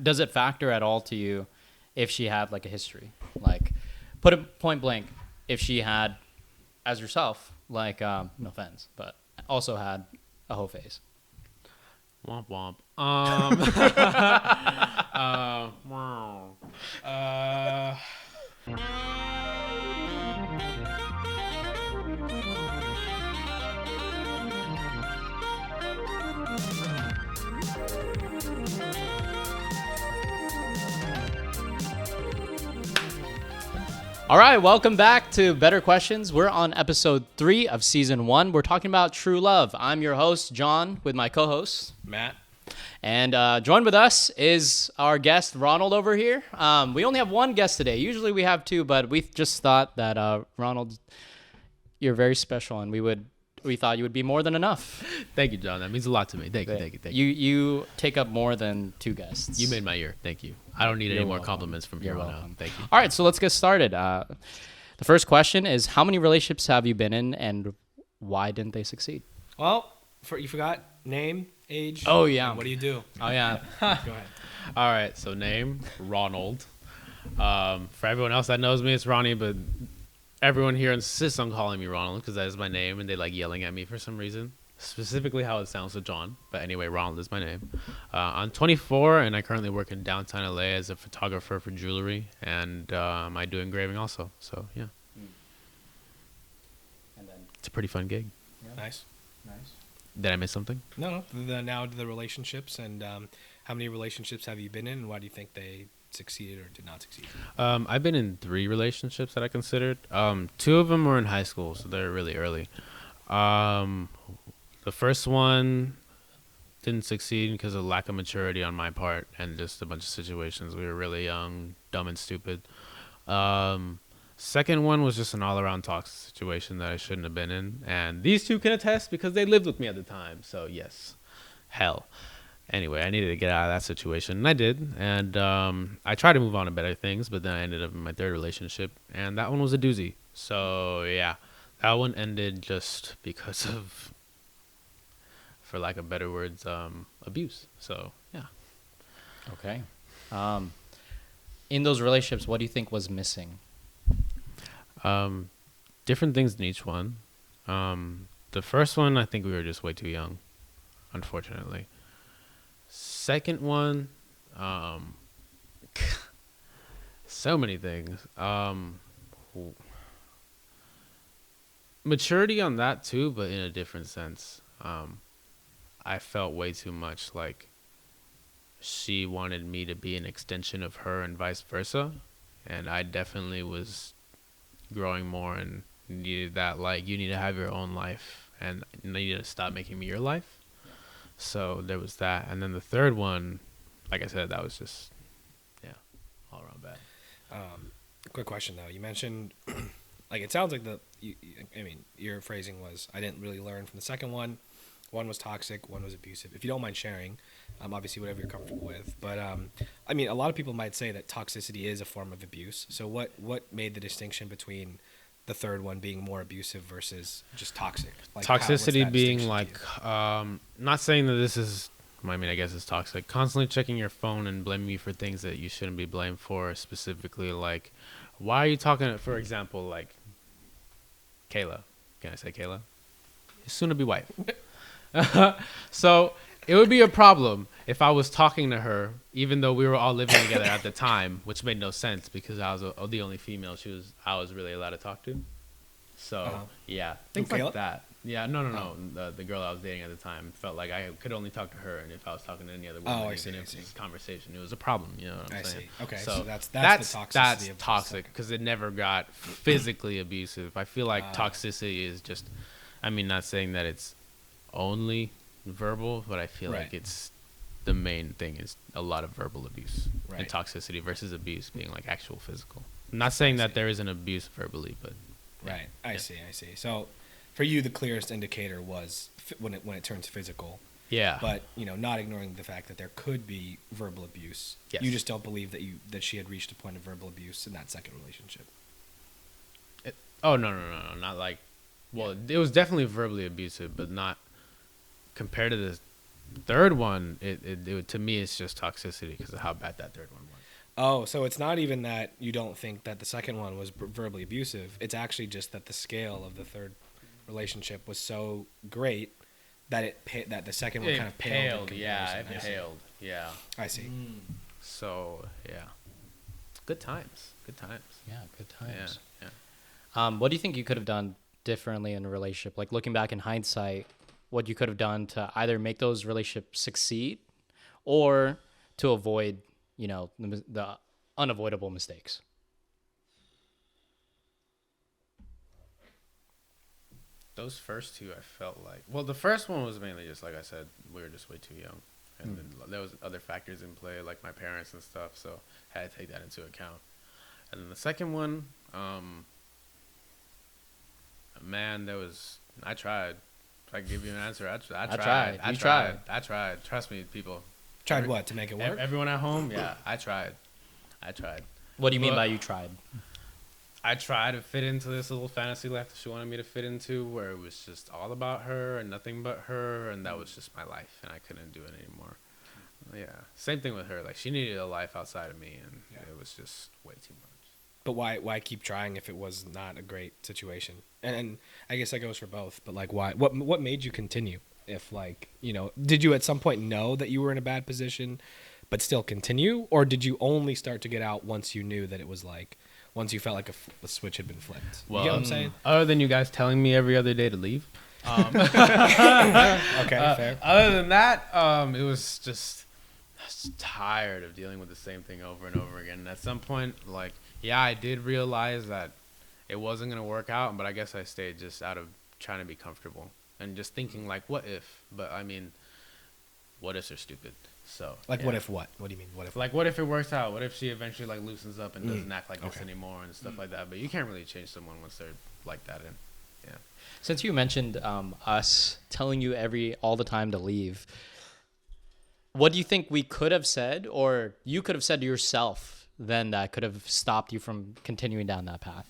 does it factor at all to you if she had like a history? Like, put it point blank, if she had, as yourself, like, no offense, but also had a whole face. Womp womp. All right, welcome back to Better Questions. We're on episode 3 of season 1. We're talking about true love. I'm your host, John, with my co-host, Matt. And joined with us is our guest, Ronald, over here. We only have one guest today. Usually we have 2, but we just thought that, Ronald, you're very special, and we thought you would be more than enough. Thank you, John. That means a lot to me. Thank you. You take up more than 2 guests. You made my year. Thank you. I don't need any more compliments from here on out. Thank you. All right, so let's get started. The first question is, how many relationships have you been in, and why didn't they succeed? Well, you forgot name, age. Oh, yeah. What do you do? Oh, yeah. Go ahead. All right. So name, Ronald. For everyone else that knows me, it's Ronnie, but everyone here insists on calling me Ronald because that is my name, and they like yelling at me for some reason. Specifically how it sounds to John. But anyway, Ronald is my name. I'm 24, and I currently work in downtown LA as a photographer for jewelry, and I do engraving also. So, yeah. And then, it's a pretty fun gig. Yeah. Nice. Did I miss something? No. Now to the relationships, and how many relationships have you been in, and why do you think they succeeded or did not succeed? I've been in 3 relationships that I considered. 2 of them were in high school, so they're really early. The first one didn't succeed because of lack of maturity on my part and just a bunch of situations. We were really young, dumb, and stupid. Second one was just an all-around toxic situation that I shouldn't have been in. And these 2 can attest because they lived with me at the time. So, yes, hell. Anyway, I needed to get out of that situation, and I did. And I tried to move on to better things, but then I ended up in my 3rd relationship, and that one was a doozy. So, yeah, that one ended just because of, for lack of better words, abuse. So, yeah. okay. In those relationships, what do you think was missing? Different things in each one. The first one, I think we were just way too young, unfortunately. Second one, so many things. Maturity on that too, but in a different sense. I felt way too much like she wanted me to be an extension of her and vice versa. And I definitely was growing more and needed that, like, you need to have your own life and you need to stop making me your life. So there was that. And then the third one, like I said, that was just, yeah, all around bad. Quick question, though. You mentioned, like, it sounds like your phrasing was, I didn't really learn from the second one. One was toxic, one was abusive. If you don't mind sharing, obviously whatever you're comfortable with. But, a lot of people might say that toxicity is a form of abuse. So what made the distinction between the third one being more abusive versus just toxic? Like, toxicity being like, not saying that this is, I guess it's toxic. Constantly checking your phone and blaming you for things that you shouldn't be blamed for. Specifically, like, why are you talking, for example, like, Kayla. Can I say Kayla? Soon to be wife. So it would be a problem if I was talking to her, even though we were all living together at the time, which made no sense because I was the only female I was really allowed to talk to. So, yeah, things like that. Yeah, no. The girl I was dating at the time felt like I could only talk to her, and if I was talking to any other woman, even if it was a conversation, it was a problem. You know what I'm saying? I see. Okay, so that's the toxicity. That's toxic because it never got physically abusive. I feel like toxicity is just, not saying that it's only verbal, but I feel like it's the main thing is a lot of verbal abuse and toxicity versus abuse being like actual physical. I'm not saying that there isn't abuse verbally, but I see. So for you, the clearest indicator was when it turns physical. Yeah. But not ignoring the fact that there could be verbal abuse. Yes. You just don't believe that she had reached a point of verbal abuse in that second relationship. No, not like. Well, it was definitely verbally abusive, but not compared to the Third one, it to me, it's just toxicity because of how bad that third one was. Oh, so it's not even that you don't think that the second one was verbally abusive. It's actually just that the scale of the third relationship was so great that that the second one kind of paled. Yeah, it paled. Yeah. I see. So yeah, good times. Yeah, good times. Yeah. What do you think you could have done differently in a relationship? Like looking back in hindsight, what you could have done to either make those relationships succeed or to avoid, the unavoidable mistakes. Those first two, I felt like. Well, the first one was mainly just like I said, we were just way too young, and then there was other factors in play, like my parents and stuff. So I had to take that into account. And then the second one, man, I tried. If I can give you an answer, I tried. I tried. Trust me, people. Tried what, to make it work? Everyone at home, yeah, I tried. What do you mean by you tried? I tried to fit into this little fantasy life that she wanted me to fit into, where it was just all about her and nothing but her, and that was just my life, and I couldn't do it anymore. Yeah, same thing with her. Like, she needed a life outside of me, and it was just way too much. But why keep trying if it was not a great situation? And I guess that goes for both. But like, why? What made you continue? If like, did you at some point know that you were in a bad position, but still continue, or did you only start to get out once you knew that it was like, once you felt like a switch had been flipped? Well, you get what I'm saying? Other than you guys telling me every other day to leave. Okay, fair. Other than that, it was just I was tired of dealing with the same thing over and over again. And at some point, like, yeah, I did realize that it wasn't gonna work out, but I guess I stayed just out of trying to be comfortable and just thinking like, what if? But I mean, what ifs are stupid. So like, what if what? What do you mean? What if? Like, what if it works out? What if she eventually like loosens up and doesn't act like this anymore and stuff like that? But you can't really change someone once they're like that. And yeah. Since you mentioned us telling you all the time to leave, what do you think we could have said, or you could have said to yourself then that could have stopped you from continuing down that path?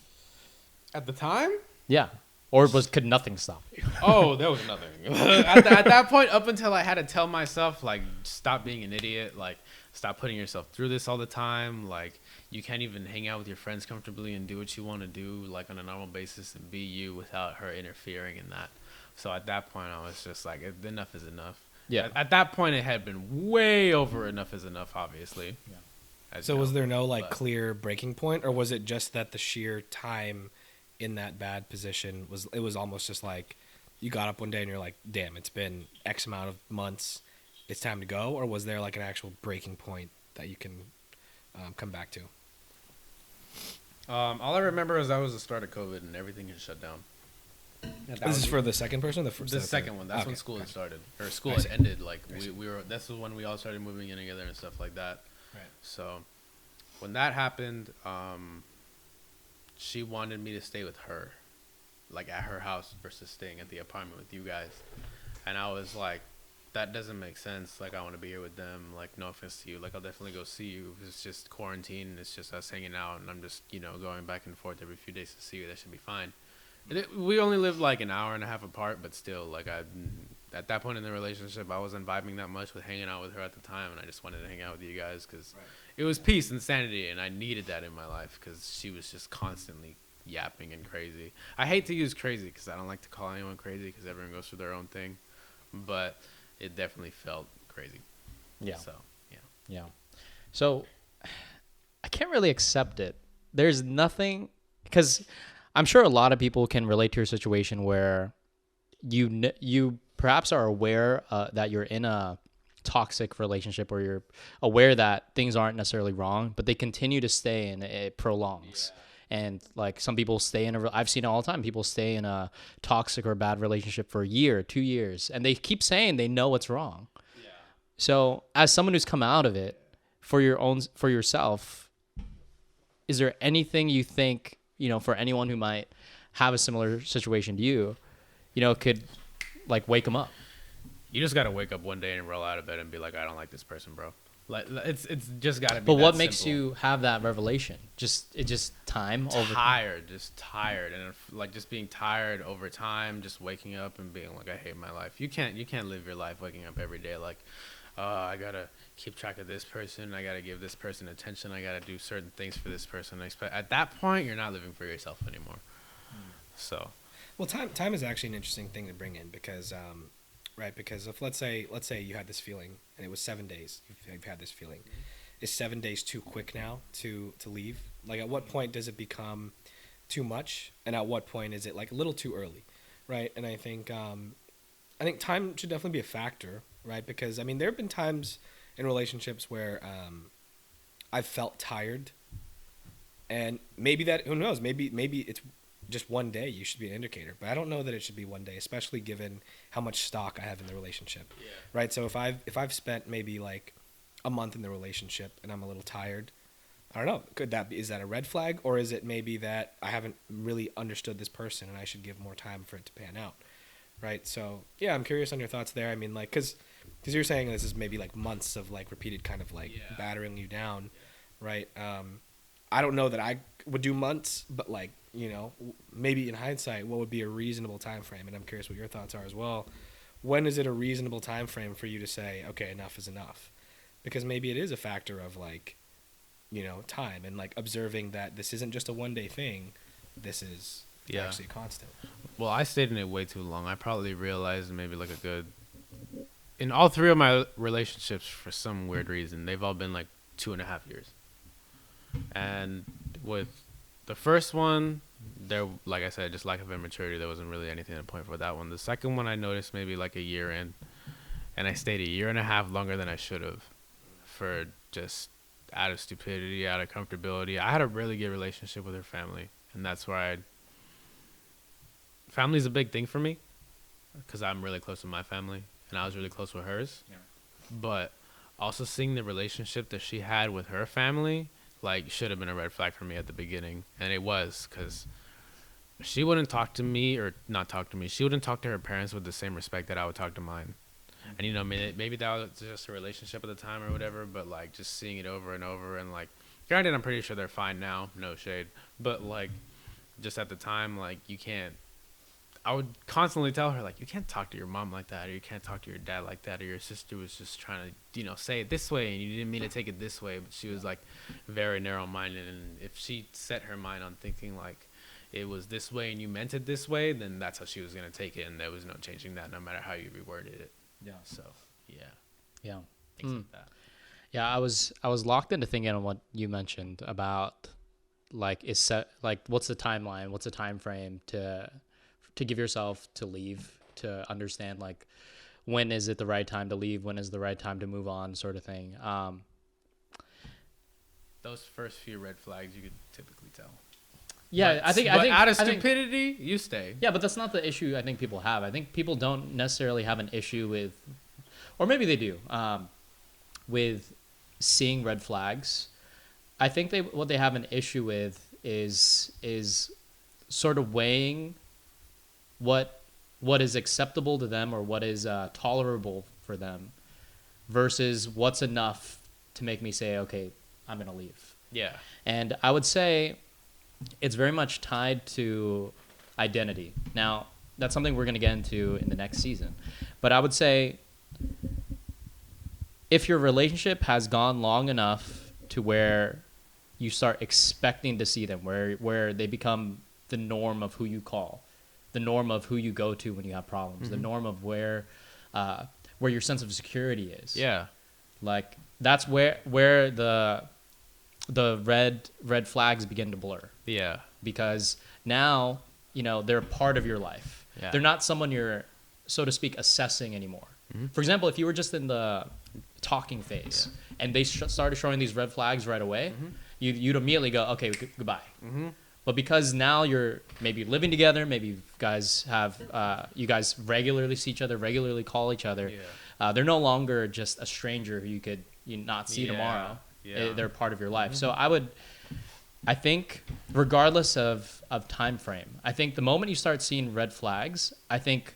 At the time? Yeah. Or could nothing stop you? Oh, there was nothing. At that point, up until I had to tell myself, like, stop being an idiot, like, stop putting yourself through this all the time, like, you can't even hang out with your friends comfortably and do what you want to do, like, on a normal basis and be you without her interfering in that. So at that point, I was just like, enough is enough. Yeah. At that point, it had been way over enough is enough, obviously. Yeah. So was there no clear breaking point, or was it just that the sheer time in that bad position was almost just like you got up one day and you're like, damn, it's been X amount of months, it's time to go? Or was there like an actual breaking point that you can come back to? All I remember is that was the start of COVID and everything had shut down. This is for the second person? The second one. That's when school had started. Or school had ended. Like, we were, this was when we all started moving in together and stuff like that. Right. So when that happened, she wanted me to stay with her, like at her house versus staying at the apartment with you guys. And I was like, that doesn't make sense. Like, I want to be here with them. Like, no offense to you. Like, I'll definitely go see you. It's just quarantine. It's just us hanging out. And I'm just, going back and forth every few days to see you. That should be fine. We only lived like an hour and a half apart, but still, like, at that point in the relationship, I wasn't vibing that much with hanging out with her at the time. And I just wanted to hang out with you guys because it was peace and sanity, and I needed that in my life because she was just constantly yapping and crazy. I hate to use crazy because I don't like to call anyone crazy because everyone goes through their own thing, but it definitely felt crazy. Yeah. So, yeah. So I can't really accept it. There's nothing, because I'm sure a lot of people can relate to your situation where you perhaps are aware that you're in a toxic relationship, or you're aware that things aren't necessarily wrong, but they continue to stay and it prolongs. And like, some people stay in I've seen it all the time. People stay in a toxic or bad relationship for a year, 2 years, and they keep saying they know what's wrong. Yeah. So as someone who's come out of it for yourself, is there anything you think, for anyone who might have a similar situation to you, could like wake them up? you just got to wake up one day and roll out of bed and be like, I don't like this person, bro. Like it's just got to be. But what that makes simple. you have that revelation? Just time over Tired, just tired, and like just being tired over time, just waking up and being like, I hate my life. You can't live your life waking up every day like, I gotta keep track of this person, I gotta give this person attention, I gotta do certain things for this person. At that point, you're not living for yourself anymore. So, Well, time is actually an interesting thing to bring in because, right? Because if let's say you had this feeling and it was 7 days, you've had this feeling. Is 7 days too quick now to leave? Like, at what point does it become too much, and at what point is it like a little too early, right? And I think time should definitely be a factor, right? Because I mean, there have been times in relationships where I've felt tired, and maybe that, who knows, maybe it's just one day. You should be an indicator, but I don't know that it should be one day, especially given how much stock I have in the relationship, right? So if I've spent maybe like a month in the relationship and I'm a little tired, I don't know. Is that a red flag, or is it maybe that I haven't really understood this person and I should give more time for it to pan out, right? So yeah, I'm curious on your thoughts there. I mean, like, because you're saying this is maybe like months of like repeated kind of like battering you down, right? I don't know that I would do months, but like, you know, maybe in hindsight, what would be a reasonable time frame? And I'm curious what your thoughts are as well. When is it a reasonable time frame for you to say, okay, enough is enough? Because maybe it is a factor of like, you know, time and like observing that this isn't just a one day thing. This is actually a constant. well, I stayed in it way too long. I probably realized maybe like in all three of my relationships, for some weird reason, they've all been like 2.5 years. And with the first one, there, like I said, just lack of immaturity. There wasn't really anything to point for that one. The second one, I noticed maybe like a year in, and I stayed 1.5 years longer than I should have, for just out of stupidity, out of comfortability. I had a really good relationship with her family, and that's where family's a big thing for me, because I'm really close with my family, and I was really close with hers. Yeah. But also seeing the relationship that she had with her family, like, should have been a red flag for me at the beginning, and it was, because she wouldn't talk to me, or not talk to me, she wouldn't talk to her parents with the same respect that I would talk to mine. And, you know, maybe that was just a relationship at the time or whatever, but, like, just seeing it over and over, and, like, granted, I'm pretty sure they're fine now, no shade, but, like, just at the time, like, you can't, I would constantly tell her, like, you can't talk to your mom like that, or you can't talk to your dad like that, or your sister was just trying to, you know, say it this way, and you didn't mean to take it this way, but she was, like, very narrow-minded, and if she set her mind on thinking, like, it was this way and you meant it this way, then that's how she was going to take it, and there was no changing that, no matter how you reworded it. Yeah. So, yeah. Yeah. Things like that. Yeah, I was locked into thinking on what you mentioned about, like, what's the timeline, what's the time frame to give yourself to leave, to understand, like, when is it the right time to leave, when is the right time to move on, sort of thing. Those first few red flags you could typically tell. Yeah, But I think out of stupidity, you stay. Yeah, but that's not the issue I think people have. I think people don't necessarily have an issue with, or maybe they do, with seeing red flags. I think what they have an issue with is sort of weighing what is acceptable to them, or what is tolerable for them, versus what's enough to make me say, okay, I'm going to leave. Yeah. And I would say it's very much tied to identity. Now, that's something we're going to get into in the next season. But I would say if your relationship has gone long enough to where you start expecting to see them, where they become the norm of who you call, the norm of who you go to when you have problems, the norm of where your sense of security is. Yeah. Like, that's where the red flags begin to blur. Yeah. Because now, you know, they're part of your life. Yeah. They're not someone you're, so to speak, assessing anymore. For example, if you were just in the talking phase and they started showing these red flags right away, you'd immediately go, okay, goodbye. But because now you're maybe living together, maybe you guys regularly see each other, regularly call each other, they're no longer just a stranger who you could not see tomorrow. Yeah. They're part of your life. So I think regardless of time frame, I think the moment you start seeing red flags, I think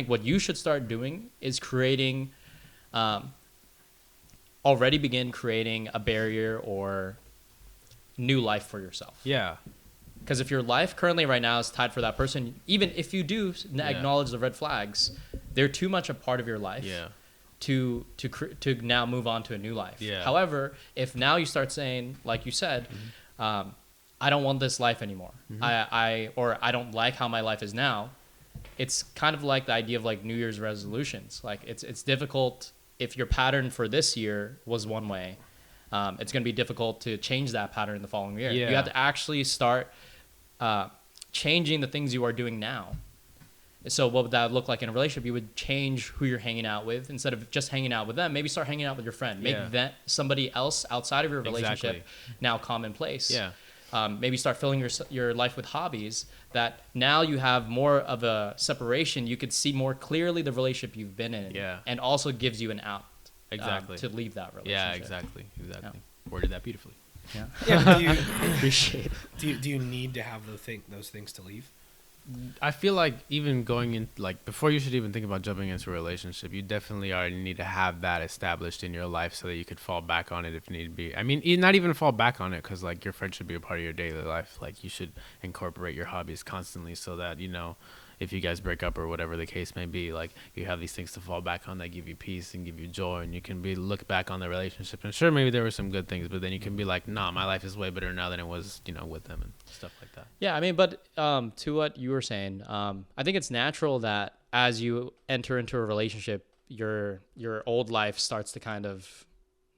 what you should start doing is creating already begin creating a barrier or new life for yourself. Yeah. Because if your life currently right now is tied for that person, even if you do acknowledge the red flags, they're too much a part of your life to now move on to a new life. Yeah. However, if now you start saying, like you said, I don't want this life anymore. I don't like how my life is now. It's kind of like the idea of like New Year's resolutions. Like it's difficult if your pattern for this year was one way. It's going to be difficult to change that pattern in the following year. Yeah. You have to actually start changing the things you are doing now. So what would that look like in a relationship? You would change who you're hanging out with. Instead of just hanging out with them, maybe start hanging out with your friend. Make that somebody else outside of your relationship now commonplace. Yeah. Maybe start filling your life with hobbies that now you have more of a separation. You could see more clearly the relationship you've been in. Yeah. And also gives you an out. Exactly. To leave that relationship. Yeah, exactly. Yeah. Worded that beautifully. Yeah. Yeah, but Appreciate it. do you need to have those things to leave? I feel like even going in, like, before you should even think about jumping into a relationship, you definitely already need to have that established in your life so that you could fall back on it if need be. I mean, not even fall back on it, because, like, your friend should be a part of your daily life. Like, you should incorporate your hobbies constantly so that, you know, if you guys break up or whatever the case may be, like, you have these things to fall back on that give you peace and give you joy, and you can look back on the relationship. And sure, maybe there were some good things, but then you can be like, nah, my life is way better now than it was, you know, with them and stuff like that. Yeah, I mean, but to what you were saying, I think it's natural that as you enter into a relationship, your old life starts to kind of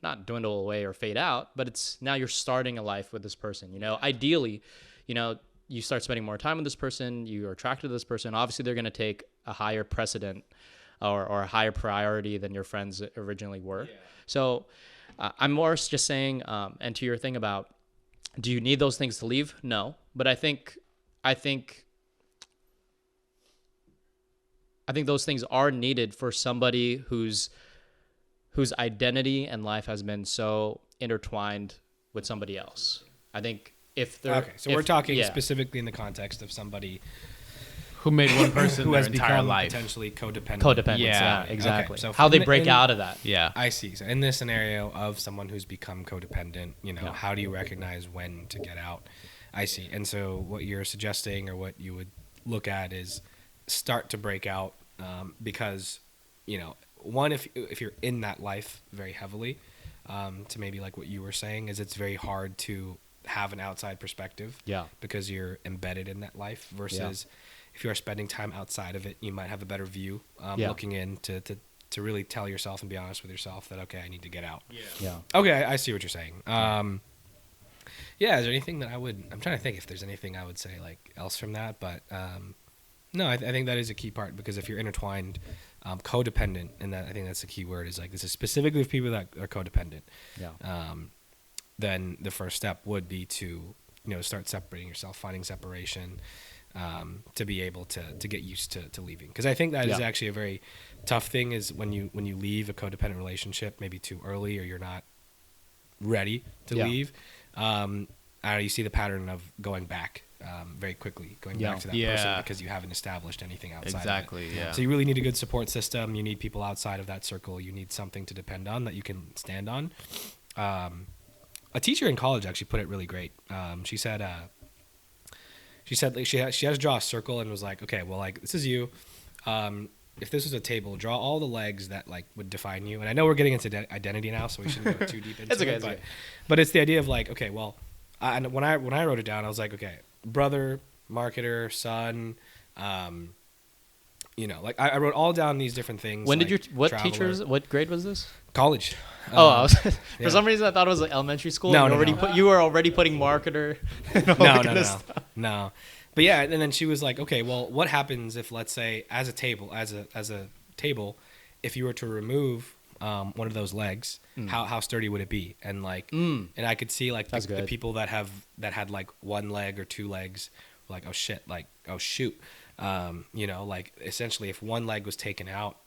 not dwindle away or fade out, but it's now you're starting a life with this person. You know, ideally, you know, you start spending more time with this person, you're attracted to this person. Obviously, they're going to take a higher precedent or a higher priority than your friends originally were. Yeah. So I'm more just saying, and to your thing about, do you need those things to leave? No. But I think those things are needed for somebody whose identity and life has been so intertwined with somebody else. I think if they're we're talking specifically in the context of somebody who made one person who their has entire become life potentially codependent. Codependent, Yeah. exactly. Okay, so how they break out of that. Yeah. I see. So in this scenario of someone who's become codependent, you know, how do you recognize when to get out? I see. And so what you're suggesting or what you would look at is start to break out because, you know, one, if you're in that life very heavily, to maybe like what you were saying, is it's very hard to have an outside perspective because you're embedded in that life versus if you are spending time outside of it, you might have a better view looking in to really tell yourself and be honest with yourself that, okay, I need to get out. Okay, I see what you're saying. Is there anything that I'm trying to think if there's anything I would say like else from that, but no, I think that is a key part because if you're intertwined, codependent, and that I think that's the key word, is like this is specifically with people that are codependent. Then the first step would be to, you know, start separating yourself, finding separation, to be able to get used to leaving. Because I think that is actually a very tough thing is when you leave a codependent relationship maybe too early or you're not ready to leave. You see the pattern of going back very quickly, going back to that person because you haven't established anything outside Exactly, of it. yeah. So you really need a good support system. You need people outside of that circle. You need something to depend on that you can stand on. A teacher in college actually put it really great. She said like, she has to draw a circle and was like, okay, well, like this is you. If this was a table, draw all the legs that like would define you. And I know we're getting into identity now, so we shouldn't go too deep into it. But it's the idea of like, okay, well, and when I wrote it down, I was like, okay, brother, marketer, son, you know, like I wrote all down these different things. When like did what grade was this? College. For some reason I thought it was like elementary school. No, you were already putting marketer. No. But yeah, and then she was like, okay, well, what happens if, let's say, as a table, if you were to remove one of those legs, how sturdy would it be? And like, and I could see like the people that had like one leg or two legs, were like, oh shit, like, oh shoot, you know, like essentially if one leg was taken out,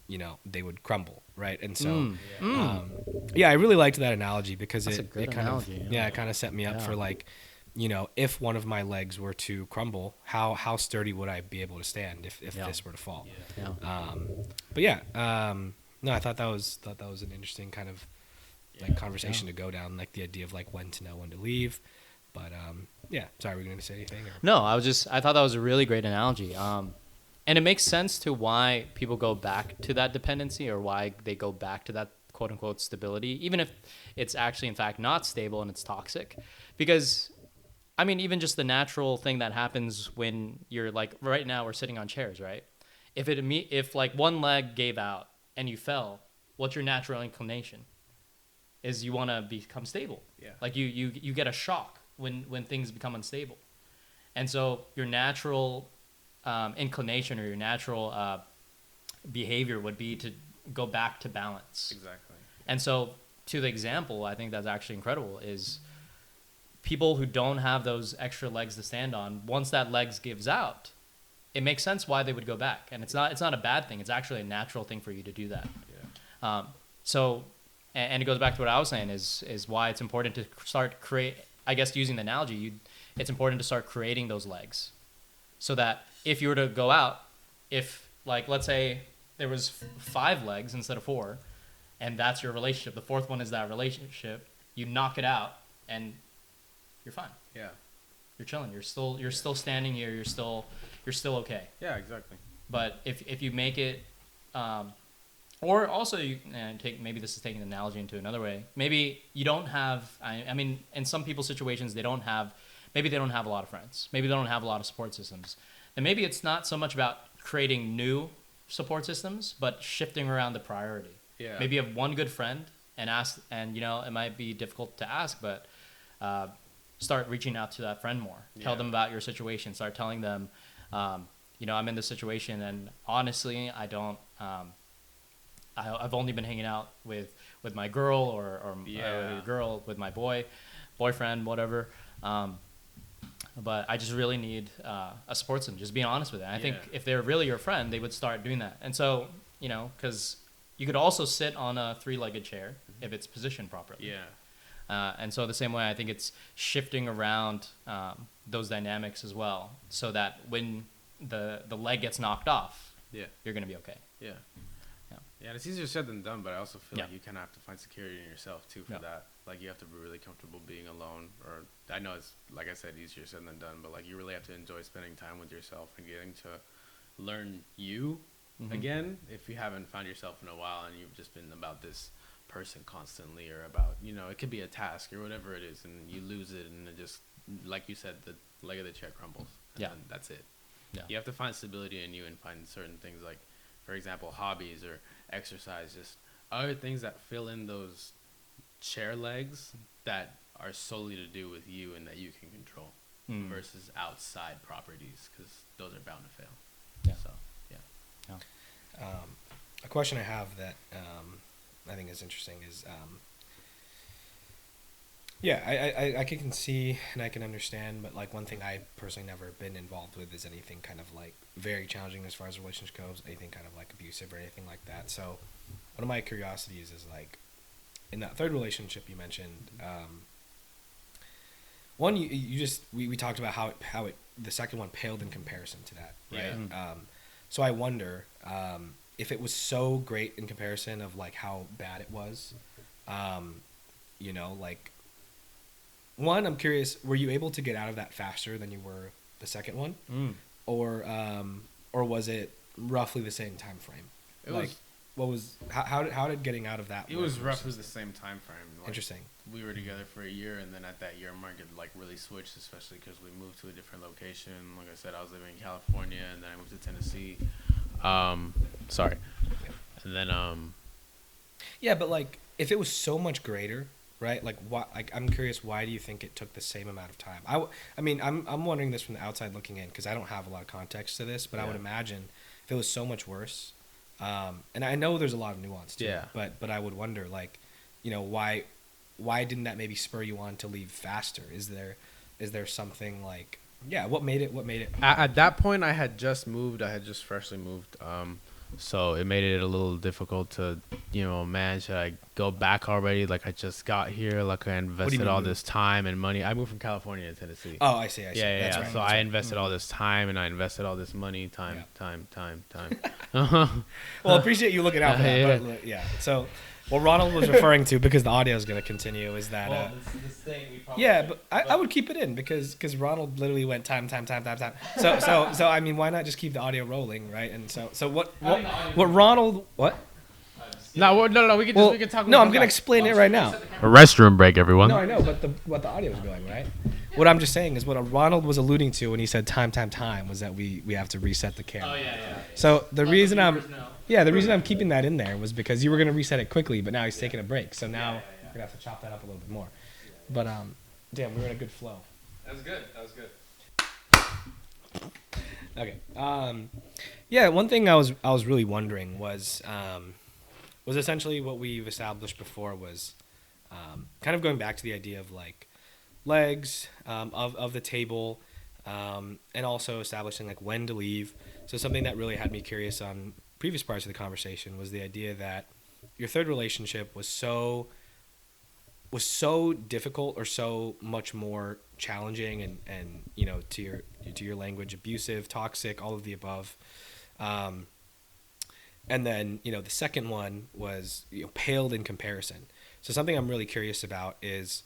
you know, they would crumble, right? And so, I really liked that analogy because it kind of set me up for like, you know, if one of my legs were to crumble, how sturdy would I be able to stand if this were to fall? No, I thought that was an interesting kind of like conversation to go down, like the idea of like when to know when to leave. But yeah, sorry, were you going to say anything? Or? No, I thought that was a really great analogy. And it makes sense to why people go back to that dependency, or why they go back to that quote unquote stability, even if it's actually in fact not stable and it's toxic. Because I mean, even just the natural thing that happens when you're like, right now we're sitting on chairs, right? If like one leg gave out and you fell, what's your natural inclination? Is you want to become stable. Yeah. Like you get a shock when things become unstable. And so your natural inclination, or your natural behavior would be to go back to balance. Exactly. And so, to the example, I think that's actually incredible, is people who don't have those extra legs to stand on, once that legs gives out, it makes sense why they would go back. And it's not a bad thing. It's actually a natural thing for you to do that. Yeah. And it goes back to what I was saying, is why it's important to start I guess using the analogy, it's important to start creating those legs, so that if you were to go out, if like, let's say there was 5 legs instead of 4, and that's your relationship, the 4th one is that relationship, you knock it out and you're fine. Yeah. You're chilling. You're still standing here. You're still okay. Yeah, exactly. But if you make it, or also maybe this is taking the analogy into another way. Maybe you don't have. I mean, in some people's situations, maybe they don't have a lot of friends. Maybe they don't have a lot of support systems. And maybe it's not so much about creating new support systems, but shifting around the priority. Yeah. Maybe you have one good friend and ask, and it might be difficult to ask, but start reaching out to that friend more. Yeah. Tell them about your situation. Start telling them, I'm in this situation, and honestly, I don't. I've only been hanging out with my girl, or a girl with my boyfriend, whatever. But I just really need a support system. Just being honest with it. And I think if they're really your friend, they would start doing that. And so, because you could also sit on a 3-legged chair if it's positioned properly. Yeah. And so the same way, I think it's shifting around those dynamics as well, so that when the leg gets knocked off, you're going to be okay. Yeah. Yeah, and it's easier said than done, but I also feel like you kind of have to find security in yourself, too, for that. Like, you have to be really comfortable being alone. Or, I know it's, like I said, easier said than done, but, like, you really have to enjoy spending time with yourself and getting to learn you again, if you haven't found yourself in a while and you've just been about this person constantly, or about, it could be a task or whatever it is, and you lose it, and it just, like you said, the leg of the chair crumbles. And then that's it. Yeah. You have to find stability in you and find certain things, like, for example, hobbies or exercise, just other things that fill in those chair legs that are solely to do with you and that you can control, versus outside properties, because those are bound to fail. Yeah. So, a question I have that I think is interesting is, I can see and I can understand, but like one thing I personally never been involved with is anything kind of like very challenging as far as relationship goes, anything kind of like abusive or anything like that. So one of my curiosities is like, in that 3rd relationship you mentioned, one, we talked about how it the second one paled in comparison to that, right? Yeah. So I wonder if it was so great in comparison of like how bad it was, like, one, I'm curious, were you able to get out of that faster than you were the second one, or was it roughly the same time frame? How did getting out of that? It was roughly the same time frame. Like, interesting. We were together for a year, and then at that year mark, it like really switched, especially because we moved to a different location. Like I said, I was living in California, and then I moved to Tennessee. Sorry. And then Yeah, but like if it was so much greater, right? Like why? Like I'm curious, why do you think it took the same amount of time? I mean, I'm wondering this from the outside looking in, because I don't have a lot of context to this, but I would imagine if it was so much worse, and I know there's a lot of nuance to it, but I would wonder, like, why didn't that maybe spur you on to leave faster? Is there something like, what made it? At that point, I had just freshly moved. So it made it a little difficult to, man, should I go back already? Like I just got here, like I invested all this time and money. I moved from California to Tennessee. Oh, I see. Yeah. That's right. So That's I right. invested all this time and I invested all this money, time. Well, I appreciate you looking out for that. Yeah. But, yeah. So, what Ronald was referring to, because the audio is going to continue, is that. This thing we probably Yeah, but I would keep it in because Ronald literally went time. So I mean, why not just keep the audio rolling, right? And so what Ronald what? No. We can talk. No, I'm gonna explain it right now. A restroom break, everyone. No, I know, but the audio is going right. What I'm just saying is what Ronald was alluding to when he said time was that we have to reset the camera. Oh yeah. So the reason I'm keeping that in there was because you were gonna reset it quickly, but now he's taking a break. So now we're gonna have to chop that up a little bit more. But damn, we were in a good flow. That was good. Okay. Yeah, one thing I was really wondering was essentially what we've established before was kind of going back to the idea of like legs of the table, and also establishing like when to leave. So something that really had me curious on previous parts of the conversation was the idea that your third relationship was so difficult or so much more challenging and to your language, abusive, toxic, all of the above. And then the second one was paled in comparison. So something I'm really curious about is,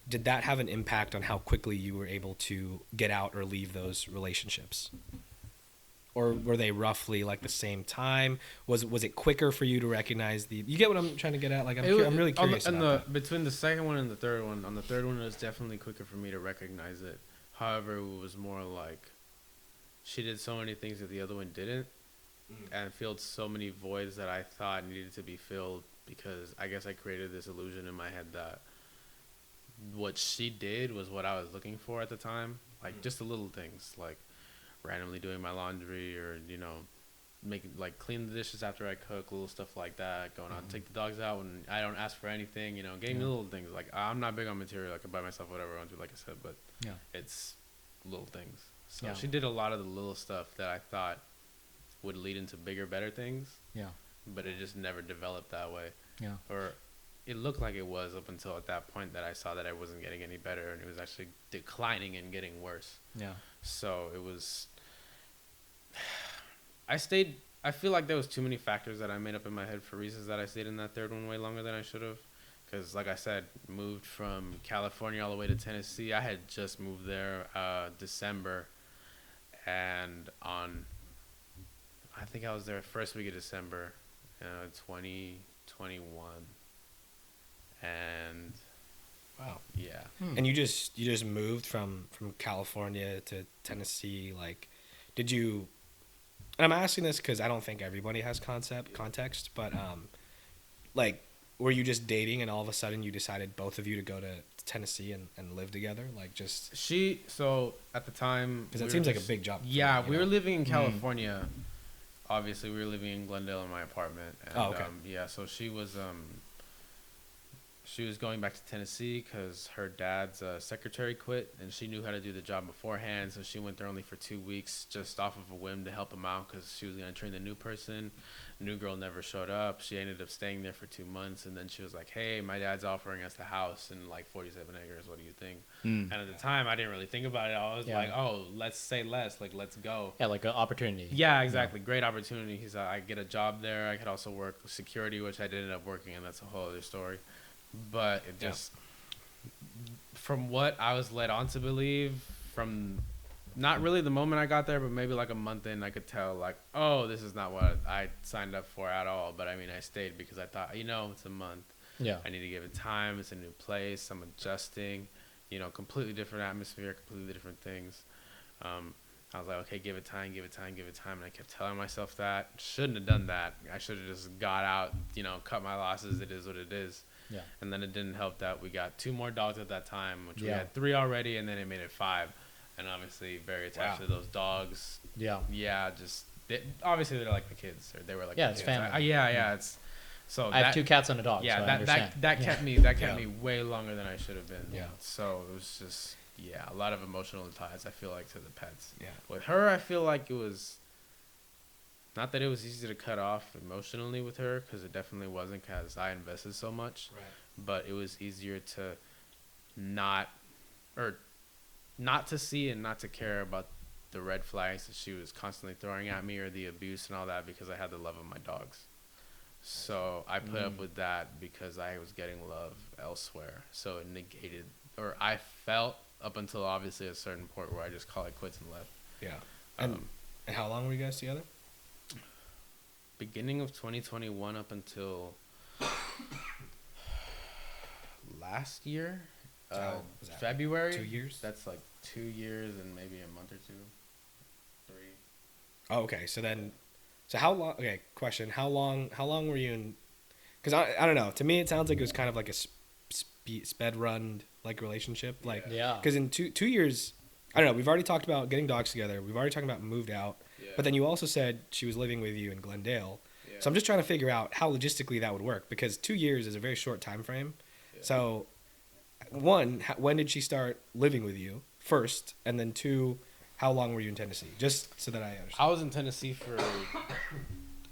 did that have an impact on how quickly you were able to get out or leave those relationships? Or were they roughly like the same time? Was it quicker for you to recognize the? You get what I'm trying to get at? Like I'm really curious about that. Between the second one and the third one, on the third one it was definitely quicker for me to recognize it. However, it was more like she did so many things that the other one didn't, and filled so many voids that I thought needed to be filled, because I guess I created this illusion in my head that what she did was what I was looking for at the time. Like just the little things, like randomly doing my laundry, or making like clean the dishes after I cook, little stuff like that, going out, take the dogs out when I don't ask for anything, getting me little things. Like I'm not big on material, I can buy myself whatever I want to, like I said, but it's little things. So she did a lot of the little stuff that I thought would lead into bigger, better things, but it just never developed that way, or it looked like it was up until at that point that I saw that I wasn't getting any better, and it was actually declining and getting worse. So it was, I feel like there was too many factors that I made up in my head for reasons that I stayed in that third one way longer than I should have. Because like I said, moved from California all the way to Tennessee. I had just moved there December, and I think I was there first week of December, 2021. And wow. Yeah. And you just moved from California to Tennessee. Like, did you? And I'm asking this because I don't think everybody has context, but like, were you just dating and all of a sudden you decided both of you to go to Tennessee and live together? Like just so at the time, because it seems like a big jump. Yeah, we were living in California. Obviously, we were living in Glendale in my apartment. And, okay. So she was going back to Tennessee because her dad's secretary quit, and she knew how to do the job beforehand, so she went there only for 2 weeks just off of a whim to help him out because she was going to train the new person. The new girl never showed up. She ended up staying there for 2 months, and then she was like, hey, my dad's offering us the house in like 47 acres. What do you think? And at the time, I didn't really think about it. I was like, oh, let's say less. Like, let's go. Yeah, like an opportunity. Yeah, exactly. Great opportunity. He's I get a job there. I could also work security, which I did end up working, and that's a whole other story. But it just, from what I was led on to believe, from not really the moment I got there, but maybe like a month in, I could tell like, oh, this is not what I signed up for at all. But I mean, I stayed because I thought, it's a month. Yeah. I need to give it time. It's a new place. I'm adjusting, completely different atmosphere, completely different things. I was like, okay, give it time. And I kept telling myself that. Shouldn't have done that. I should have just got out, cut my losses. It is what it is. Yeah. And then it didn't help that we got 2 more dogs at that time, which we had 3 already, and then it made it 5. And obviously very attached to those dogs. Yeah. Yeah, obviously they're like the kids, or they were like it's family. It's so I have 2 cats and a dog. Yeah, so that kept me way longer than I should have been. Yeah. So it was just a lot of emotional ties, I feel like, to the pets. Yeah. With her, I feel like it was not that it was easy to cut off emotionally with her, because it definitely wasn't, because I invested so much. Right. But it was easier to not to see and not to care about the red flags that she was constantly throwing at me, or the abuse and all that, because I had the love of my dogs. So I put up with that because I was getting love elsewhere. So it negated, or I felt up until obviously a certain point where I just called it quits and left. Yeah. And how long were you guys together? Beginning of 2021 up until last year, was that February. 2 years? That's like 2 years and maybe a month or two, 3. Oh, okay. So how long? Okay, question. How long were you in? Because I don't know. To me, it sounds like it was kind of like a sped run like relationship. Like, Yeah. Because in 2 years, I don't know. We've already talked about getting dogs together. We've already talked about moved out. Yeah. But then you also said she was living with you in Glendale. Yeah. So I'm just trying to figure out how logistically that would work, because 2 years is a very short time frame. Yeah. So, one, when did she start living with you first, and then 2, how long were you in Tennessee? Just so that I understand. I was in Tennessee for about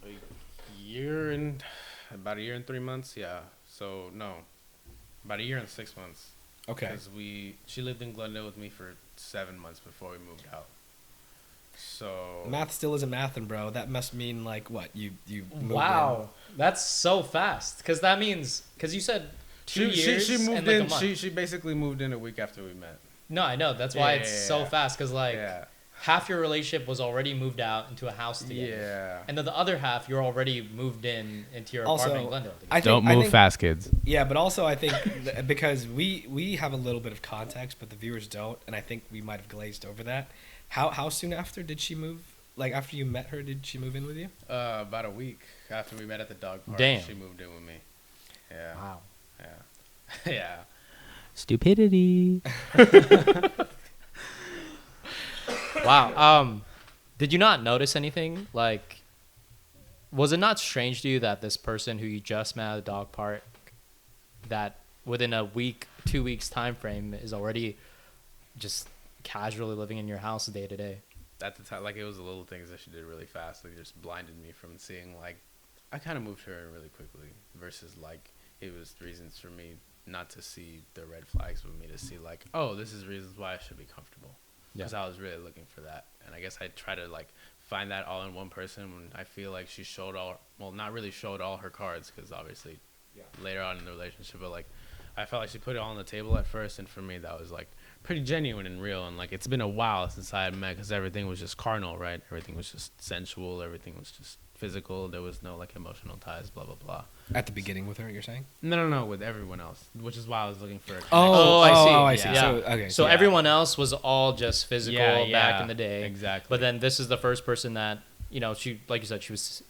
a year and 3 months. Yeah. So no, about a year and 6 months. Okay. Because she lived in Glendale with me for 7 months before we moved out. So Math still isn't mathing, bro. That must mean like what? You moved Wow, that's so fast. Because that means, because you said 2 years she moved and like in. a month. She basically moved in a week after we met. No, I know. That's why it's so Yeah. fast. Because like Yeah. half your relationship was already moved out into a house together. Yeah. And then the other half, you're already moved into your Also, apartment in Glendale together. I think, I think, fast, kids. Yeah, but also I think because we have a little bit of context, but the viewers don't, and I think we might have glazed over that. How soon after did she move? Like after you met her, did she move in with you? About a week after we met at the dog park. Damn. She moved in with me. Yeah. Wow. Yeah. Yeah. Stupidity. Wow. Did you not notice anything? Like, was it not strange to you that this person who you just met at the dog park, that within a week, 2 weeks time frame, is already just casually living in your house day to day? At the time, like, it was the little things that she did really fast. Like, just blinded me from seeing, like, I kind of moved her in really quickly versus, like, it was reasons for me not to see the red flags with me, to see, like, oh, this is reasons why I should be comfortable. Because I was really looking for that. And I guess I try to, like, find that all in one person when I feel like she showed not really showed all her cards, because obviously later on in the relationship, but, like, I felt like she put it all on the table at first, and for me that was, like, pretty genuine and real. And, like, it's been a while since I had met, because everything was just carnal, right? Everything was just sensual. Everything was just physical. There was no, like, emotional ties, blah, blah, blah. At the beginning with her, you're saying? No, with everyone else, which is why I was looking for a connection. I see. Yeah. So, okay. So everyone else was all just physical Yeah, back in the day. exactly. But then this is the first person that, you know, she, like you said, she was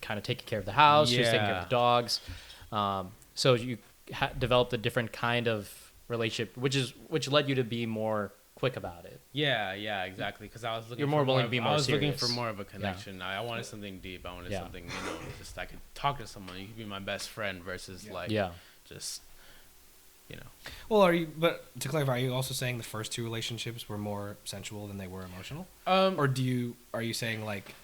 kind of taking care of the house. She was taking care of the dogs. So you developed a different kind of relationship, which led you to be more quick about it. Yeah, exactly. Because I was looking. You're more willing to be more I was looking serious. for more of a connection. I wanted something deep. I wanted something, just I could talk to someone. You could be my best friend versus just, Well, but to clarify, are you also saying the first 2 relationships were more sensual than they were emotional? Or are you saying like,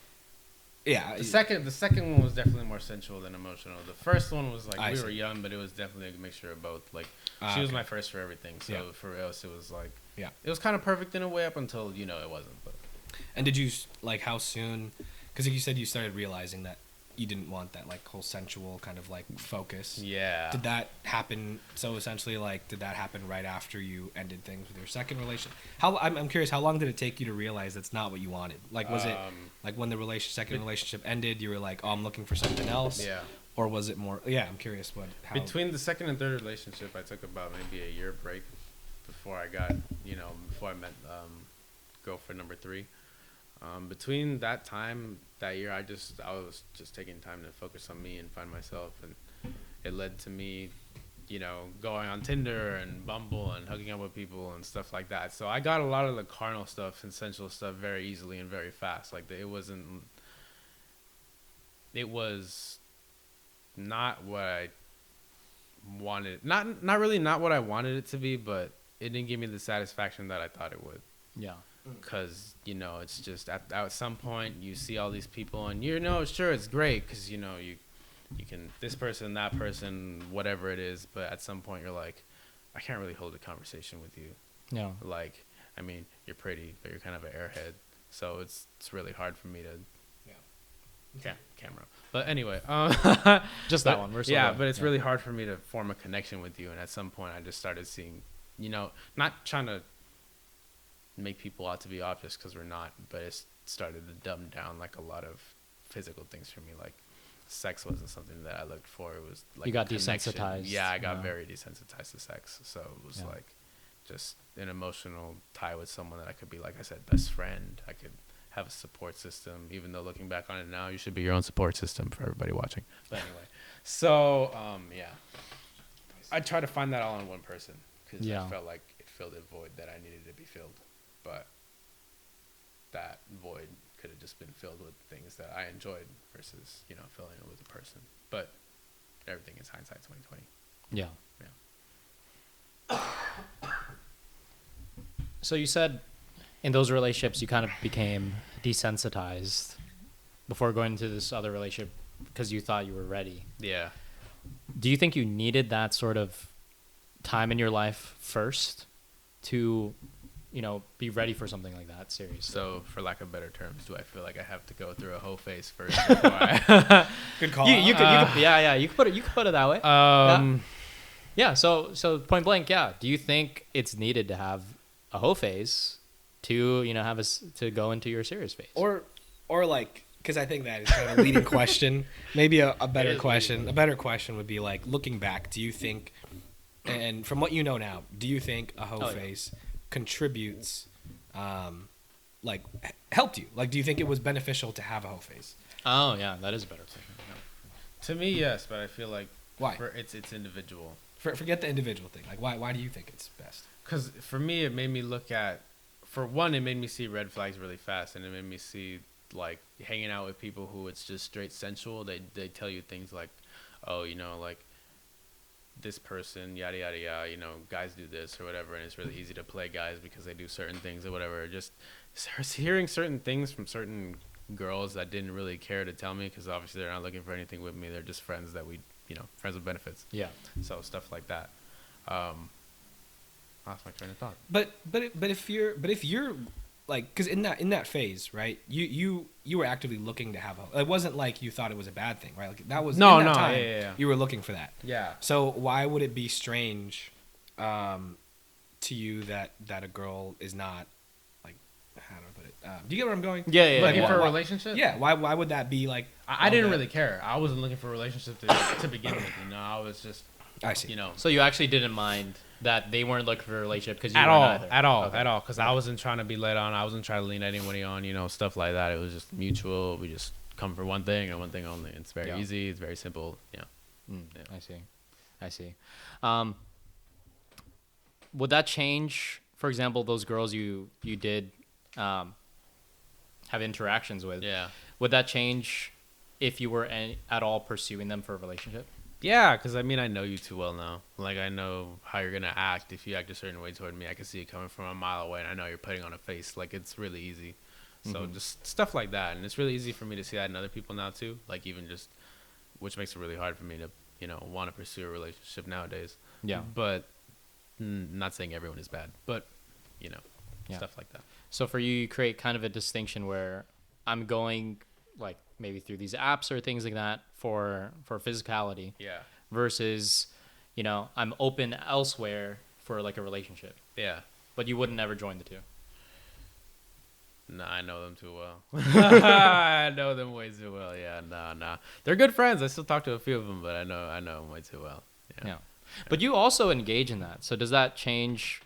yeah, The second one was definitely more sensual than emotional. The first one was like, we were young, but it was definitely a mixture of both. Like, she was my first for everything. So for us, it was like, it was kind of perfect in a way up until, it wasn't. But And did you, like, how soon, because you said you started realizing that you didn't want that, like, whole sensual kind of, like, focus. Yeah. Did that happen, so essentially, like, did that happen right after you ended things with your second relationship? I'm curious, how long did it take you to realize that's not what you wanted? Like, was it, like, when the second relationship ended, you were like, oh, I'm looking for something else? Yeah. Or was it more, I'm curious how. Between the second and third relationship, I took about maybe a year break before I got, before I met girlfriend number 3. Between that time, that year, I was just taking time to focus on me and find myself, and it led to me, going on Tinder and Bumble and hooking up with people and stuff like that. So I got a lot of the carnal stuff and sensual stuff very easily and very fast. Like, it was not what I wanted. Not really not what I wanted it to be, but it didn't give me the satisfaction that I thought it would. Yeah. because it's just at some point you see all these people and sure it's great because you can this person, that person, whatever it is, but at some point you're like, I can't really hold a conversation with you. Yeah. Like, I mean, you're pretty, but you're kind of an airhead, so it's really hard for me to camera. But anyway, Just that one. We're still going. but it's really hard for me to form a connection with you. And at some point, I just started seeing, not trying to make people out to be objects because we're not, but it started to dumb down like a lot of physical things for me. Like sex wasn't something that I looked for. It was like you got connection. desensitized. Yeah, I got very desensitized to sex. So it was like just an emotional tie with someone that I could be, like I said, best friend. I could have a support system, even though looking back on it now, you should be your own support system for everybody watching. But anyway, so I tried to find that all in one person because I felt like it filled a void that I needed to be filled, but that void could have just been filled with things that I enjoyed versus filling it with a person. But everything is hindsight 2020. Yeah. So you said in those relationships, you kind of became desensitized before going into this other relationship because you thought you were ready. Yeah. Do you think you needed that sort of time in your life first to, be ready for something like that? Seriously. So, for lack of better terms, do I feel like I have to go through a whole phase first before I... Good call. You could put it that way. Yeah. So point blank, yeah. Do you think it's needed to have a hoe phase to to go into your serious phase, or like, because I think that is kind of a leading question. Maybe a better question. A better question would be like, looking back, do you think, and from what you know now, do you think a hoe phase contributes, like helped you? Like, do you think it was beneficial to have a hoe phase? Oh yeah, that is a better question. Yeah. To me, yes, but I feel like why? It's individual. Forget the individual thing. Like, why do you think it's best? Because for me, it made me look at. For one, it made me see red flags really fast, and it made me see, like, hanging out with people who it's just straight sensual. They tell you things like, oh, like, this person, yada, yada, yada, guys do this or whatever, and it's really easy to play guys because they do certain things or whatever. Just hearing certain things from certain girls that didn't really care to tell me because obviously they're not looking for anything with me. They're just friends that friends with benefits. Yeah. So stuff like that. Lost my train of thought. But if you're like, because in that phase, right? You were actively looking to have a. It wasn't like you thought it was a bad thing, right? Like that was time, yeah. You were looking for that. Yeah. So why would it be strange, to you that a girl is not, like, how do I put it? Do you get where I'm going? Yeah. Looking for a relationship? Yeah. Why would that be like? I didn't really care. I wasn't looking for a relationship to begin with. I was just. I see. So you actually didn't mind that they weren't looking for a relationship because you at weren't all, because I wasn't trying to be led on. I wasn't trying to lean anybody on, stuff like that. It was just mutual. We just come for one thing and one thing only. It's very easy. It's very simple. Yeah. I see. Would that change, for example, those girls you did have interactions with? Yeah. Would that change if you were at all pursuing them for a relationship? Yeah, because I know you too well now. Like, I know how you're going to act. If you act a certain way toward me, I can see it coming from a mile away, and I know you're putting on a face. Like, it's really easy. So just stuff like that. And it's really easy for me to see that in other people now too. Like, even just, which makes it really hard for me to, want to pursue a relationship nowadays. Yeah. But not saying everyone is bad, but, stuff like that. So for you create kind of a distinction where I'm going, like, maybe through these apps or things like that for physicality. Yeah. Versus, I'm open elsewhere for, like, a relationship. Yeah. But you wouldn't ever join the two. Nah, I know them too well. I know them way too well. Yeah, nah. They're good friends. I still talk to a few of them, but I know them way too well. Yeah. But you also engage in that. So does that change?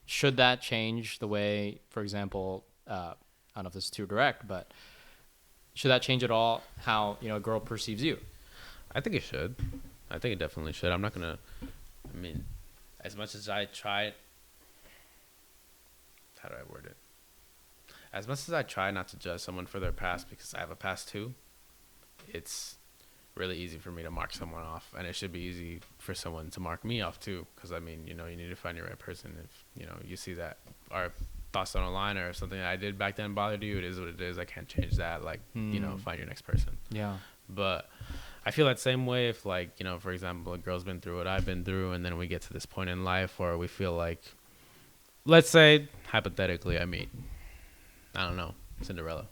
Should that change the way, for example, I don't know if this is too direct, but should that change at all how, a girl perceives you? I think it should. I think it definitely should. I'm not going to, as much as I try, how do I word it? As much as I try not to judge someone for their past because I have a past too, it's really easy for me to mark someone off, and it should be easy for someone to mark me off too, because you need to find your right person. If you see that our thoughts on a line or something that I did back then bothered you, it is what it is. I can't change that. Like, you know, find your next person. Yeah. But I feel that same way if, like, you know, for example, a girl's been through what I've been through, and then we get to this point in life where we feel like, let's say, hypothetically, I meet, I don't know, Cinderella.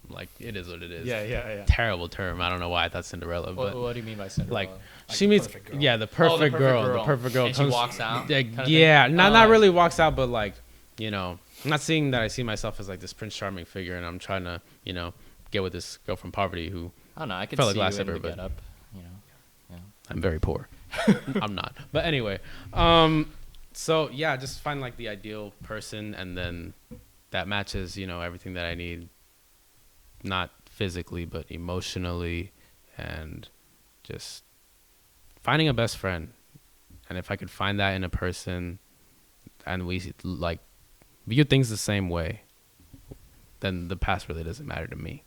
Like, it is what it is. Yeah. Terrible term. I don't know why I thought Cinderella. But What do you mean by Cinderella? like she the meets, perfect girl. yeah, the perfect girl. The perfect girl And comes. she walks out. Yeah, not really walks out, but like, you know, I'm not saying that I see myself as like this Prince Charming figure, and I'm trying to, you know, get with this girl from poverty who I don't know. I could felt see like last you in ever, the but get up. You know. Yeah. I'm very poor. I'm not. But anyway, so yeah, just find like the ideal person, and then that matches, you know, everything that I need, not physically but emotionally, and just finding a best friend. And if I could find that in a person, and we like view things the same way, then the past really doesn't matter to me.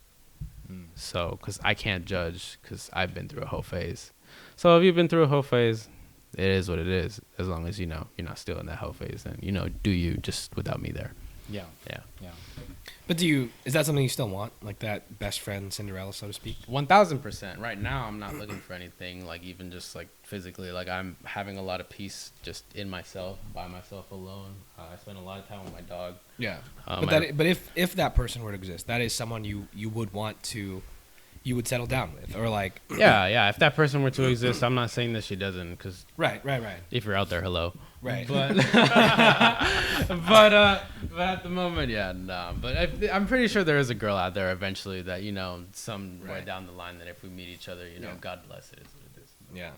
So, because I can't judge, because I've been through a whole phase. So if you've been through a whole phase, it is what it is. As long as, you know, you're not still in that whole phase, and, you know, do you just without me there. Yeah. Yeah. But is that something you still want, like that best friend Cinderella, so to speak? 1000%. Right now, I'm not looking for anything, like, even just like physically. Like, I'm having a lot of peace just in myself, by myself alone. I spend a lot of time with my dog. Yeah. But if that person were to exist, that is someone you would want to, you would settle down with, or like. Yeah. If that person were to exist, I'm not saying that she doesn't, because. Right. If you're out there, hello. Right. But but at the moment, yeah, no. But I'm pretty sure there is a girl out there eventually that, you know, somewhere down the line, that if we meet each other, you know, God bless it, is what it is. Yeah.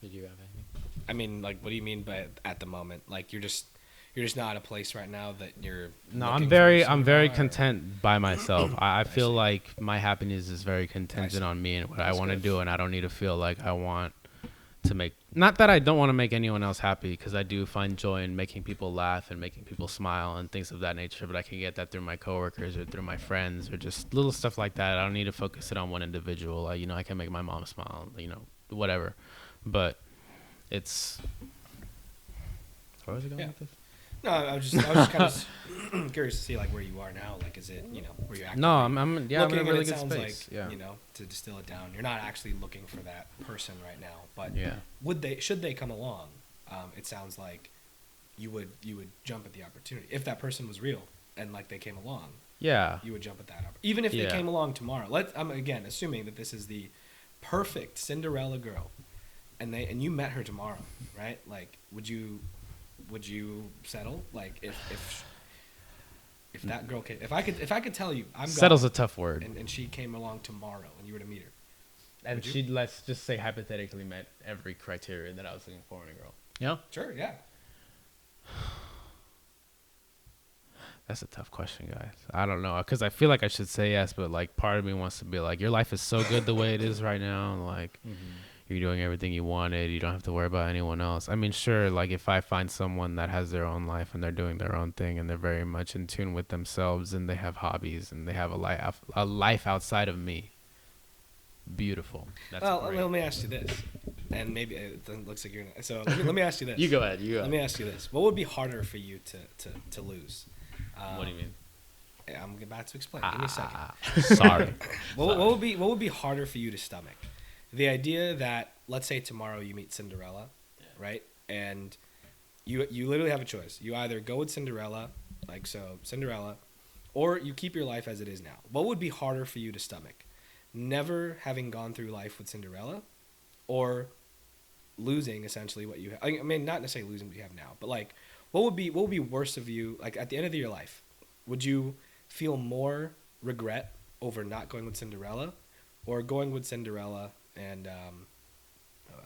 Did you have anything? I mean, like, what do you mean by at the moment? Like, you're just not at a place right now that you're. No, looking I'm very for content by myself. I feel like my happiness is very contingent on me and what I want to do, and I don't need to feel like I want to make, not that I don't want to make anyone else happy, because I do find joy in making people laugh and making people smile and things of that nature, but I can get that through my coworkers or through my friends or just little stuff like that. I don't need to focus it on one individual. You know, I can make my mom smile, you know, whatever. But it's, where was it going with this? No, I was just kind of curious to see, like, where you are now. Like, is it, you know, where you're actively No, I'm in a really good sounds space. like, you know, to distill it down, you're not actually looking for that person right now. But should they come along? It sounds like you would jump at the opportunity if that person was real and like they came along. Yeah, you would jump at that even if they came along tomorrow. I'm again assuming that this is the perfect Cinderella girl, and you met her tomorrow, right? Like, would you settle? Like, if that girl came, if I could tell you I'm settle's gone, a tough word, and she came along tomorrow and you were to meet her, and she, let's just say, hypothetically met every criteria that I was looking for in a girl. Yeah. Sure. Yeah. That's a tough question, guys. I don't know, because I feel like I should say yes, but like part of me wants to be like, your life is so good the way it is right now, and like you're doing everything you wanted. You don't have to worry about anyone else. I mean, sure, like if I find someone that has their own life and they're doing their own thing and they're very much in tune with themselves and they have hobbies and they have a life outside of me. Beautiful. That's great. Let me ask you this, and maybe it looks like you're not. So let me ask you this. You go ahead. Let me ask you this. What would be harder for you to lose? What do you mean? I'm about to explain. Give me a second. Sorry. What would be harder for you to stomach? The idea that, let's say tomorrow you meet Cinderella, right? And you literally have a choice. You either go with Cinderella, or you keep your life as it is now. What would be harder for you to stomach? Never having gone through life with Cinderella, or losing essentially what you have. I mean, not necessarily losing what you have now, but like, what would be worse of you? Like, at the end of your life, would you feel more regret over not going with Cinderella, or going with Cinderella and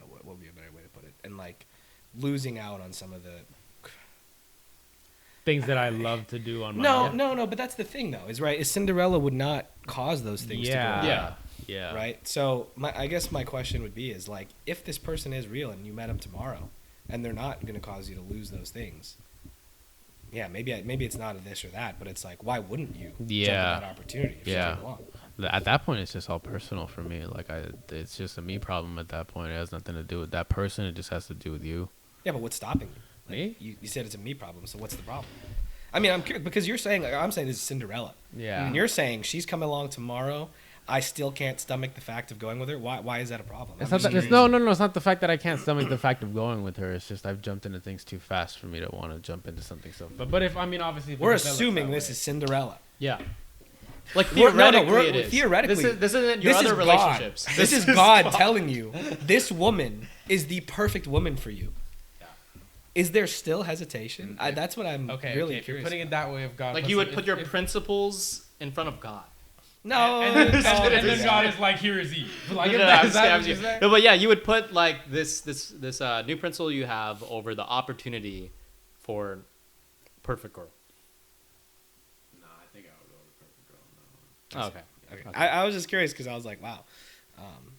what would be a better way to put it? And like losing out on some of the things that I love to do on my own. No, but that's the thing though, is Cinderella would not cause those things to go on. Yeah. Right? So I guess my question would be is like, if this person is real and you met them tomorrow and they're not going to cause you to lose those things, maybe it's not a this or that, but it's like, why wouldn't you jump at that opportunity if she came along? At that point, it's just all personal for me. Like, it's just a me problem at that point. It has nothing to do with that person. It just has to do with you. Yeah, but what's stopping you? Me? You said it's a me problem, so what's the problem? I mean, I'm curious because you're saying, I'm saying this is Cinderella. Yeah. And you're saying she's coming along tomorrow. I still can't stomach the fact of going with her. Why is that a problem? It's I'm not just that, it's, curious. no. It's not the fact that I can't stomach the fact of going with her. It's just I've jumped into things too fast for me to want to jump into something so. But if I mean obviously if We're it develops assuming that this way. is Cinderella. Yeah. Like We're- no, theoretically, we're- it is. theoretically, this isn't your This other is relationships. God. This is God telling you this woman is the perfect woman for you. Yeah. Is there still hesitation? That's what I'm Okay, really if you're curious. putting it that way, if God Like puts you would it- put your principles in front of God. no, and then, don't and do then that. God is like, here is Eve. Like, No, is no, that, I'm is that just what you're saying? no, but yeah, you would put like this new principle you have over the opportunity for perfect girl. No, I think I would go with perfect girl. No. Oh, okay. Okay. Okay. I was just curious because I was like, wow.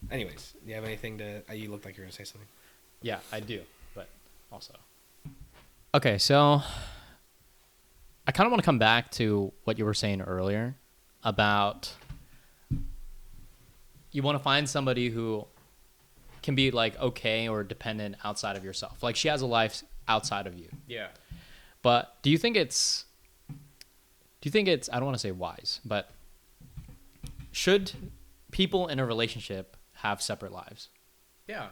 Anyways, do you have anything to? You looked like you were gonna say something. Yeah, I do, but also. Okay, so I kind of want to come back to what you were saying earlier about you want to find somebody who can be like okay or dependent outside of yourself. Like she has a life outside of you. Yeah. But do you think it's I don't want to say wise, but should people in a relationship have separate lives? Yeah.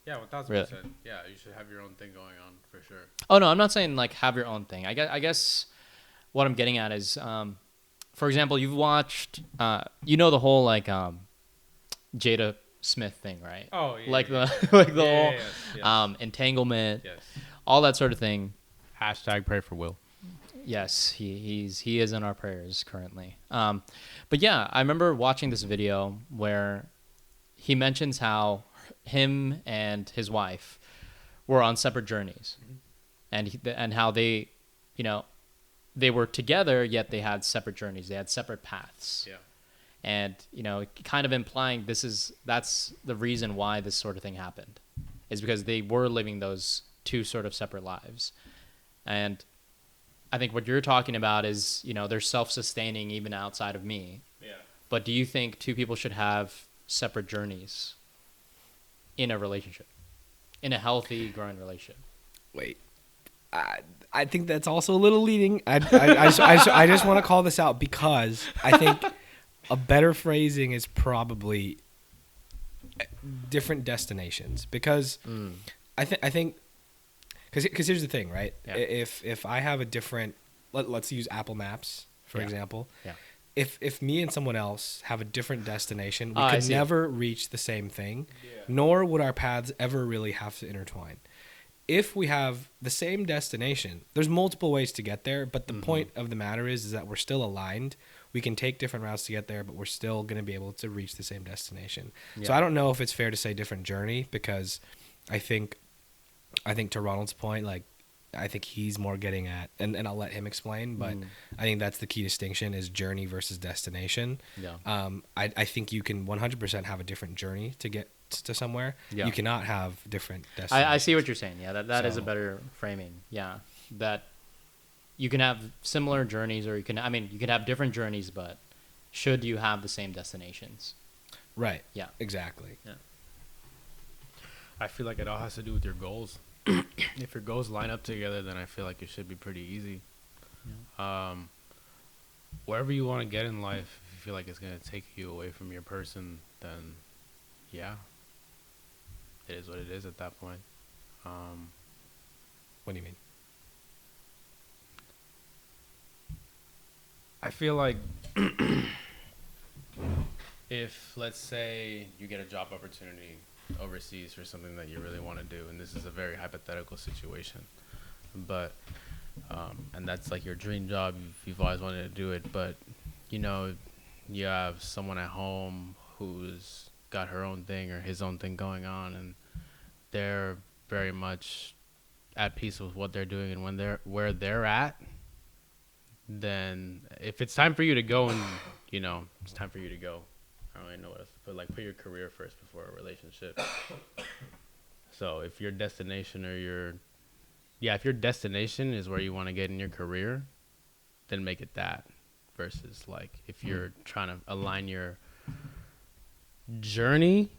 Yeah, 1000%. Really? Yeah, you should have your own thing going on for sure. Oh no, I'm not saying like have your own thing. I guess what I'm getting at is, for example, you've watched, the whole like Jada Smith thing, right? Oh, yeah. Like yeah. the like the Yeah, whole yes. entanglement, Yes. all that sort of thing. Hashtag pray for Will. Yes, he is in our prayers currently. But yeah, I remember watching this video where he mentions how him and his wife were on separate journeys, and how they, they were together yet they had separate journeys. They had separate paths. Yeah. And kind of implying that's the reason why this sort of thing happened, is because they were living those two sort of separate lives. And I think what you're talking about is, they're self-sustaining even outside of me. Yeah. But do you think two people should have separate journeys in a relationship, in a healthy, growing relationship? Wait, I think that's also a little leading. I just want to call this out because I think a better phrasing is probably different destinations, because I think because here's the thing, right? Yeah. If I have a different, let's use Apple Maps for Yeah. example. Yeah. If me and someone else have a different destination, we I could see. never reach the same thing, nor would our paths ever really have to intertwine. If we have the same destination, there's multiple ways to get there, but the point of the matter is that we're still aligned. We can take different routes to get there, but we're still going to be able to reach the same destination. So Yeah. I don't know if it's fair to say different journey, because I think to Ronald's point, like, I think he's more getting at, and I'll let him explain, but I think that's the key distinction, is journey versus destination. Yeah. I think you can 100% have a different journey to get to somewhere. Yeah. You cannot have different destinations. I see what you're saying. Yeah, that is a So- better framing. Yeah, that you can have similar journeys, or you can have different journeys, but should you have the same destinations? Right. Yeah. Exactly. I feel like it all has to do with your goals. If your goals line up together, then I feel like it should be pretty easy. Wherever you want to get in life, if you feel like it's going to take you away from your person, then yeah, it is what it is at that point. What do you mean? I feel like if, let's say, you get a job opportunity overseas for something that you really want to do, and this is a very hypothetical situation, but and that's like your dream job, you've always wanted to do it, but you have someone at home who's got her own thing or his own thing going on, and they're very much at peace with what they're doing and where they're at, then if it's time for you to go, and it's time for you to go. I don't really know what else to put, like, put your career first before a relationship. So if your destination if your destination is where you want to get in your career, then make it that, versus like if you're trying to align your journey,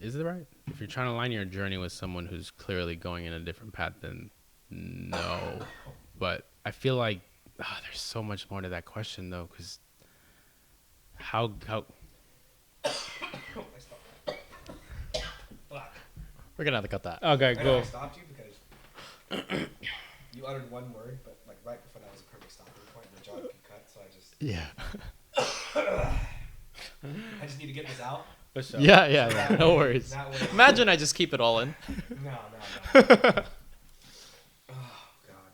is it right? If you're trying to align your journey with someone who's clearly going in a different path, then No, but I feel like there's so much more to that question though, because how We're gonna have to cut that. okay, I know cool. I stopped you because you uttered one word, but like right before that was a perfect stopping point. My jaw could cut, so I just need to get this out. For sure. Yeah. No worries. That way- Imagine I just keep it all in. No. Oh God.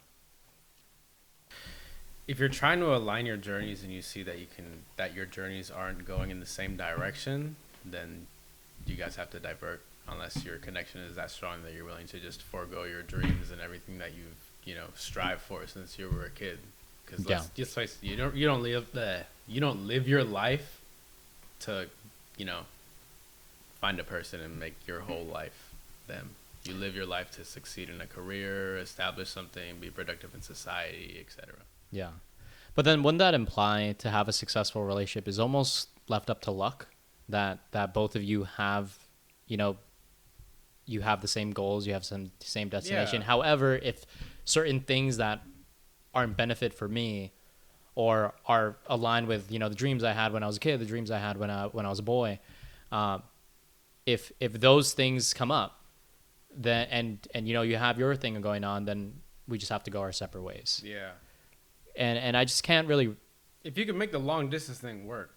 If you're trying to align your journeys and you see that your journeys aren't going in the same direction, then you guys have to divert, unless your connection is that strong that you're willing to just forego your dreams and everything that you've strive for since you were a kid. Because let's just face it, you don't live your life to find a person and make your whole life them. You live your life to succeed in a career, establish something, be productive in society, etc. Yeah. But then wouldn't that imply to have a successful relationship is almost left up to luck, that both of you have, you have the same goals, you have some same destination. Yeah. However, if certain things that aren't benefit for me or are aligned with, the dreams I had when I was a kid, the dreams I had when I was a boy, if those things come up, then and you have your thing going on, then we just have to go our separate ways. Yeah. And I just can't really. If you can make the long distance thing work,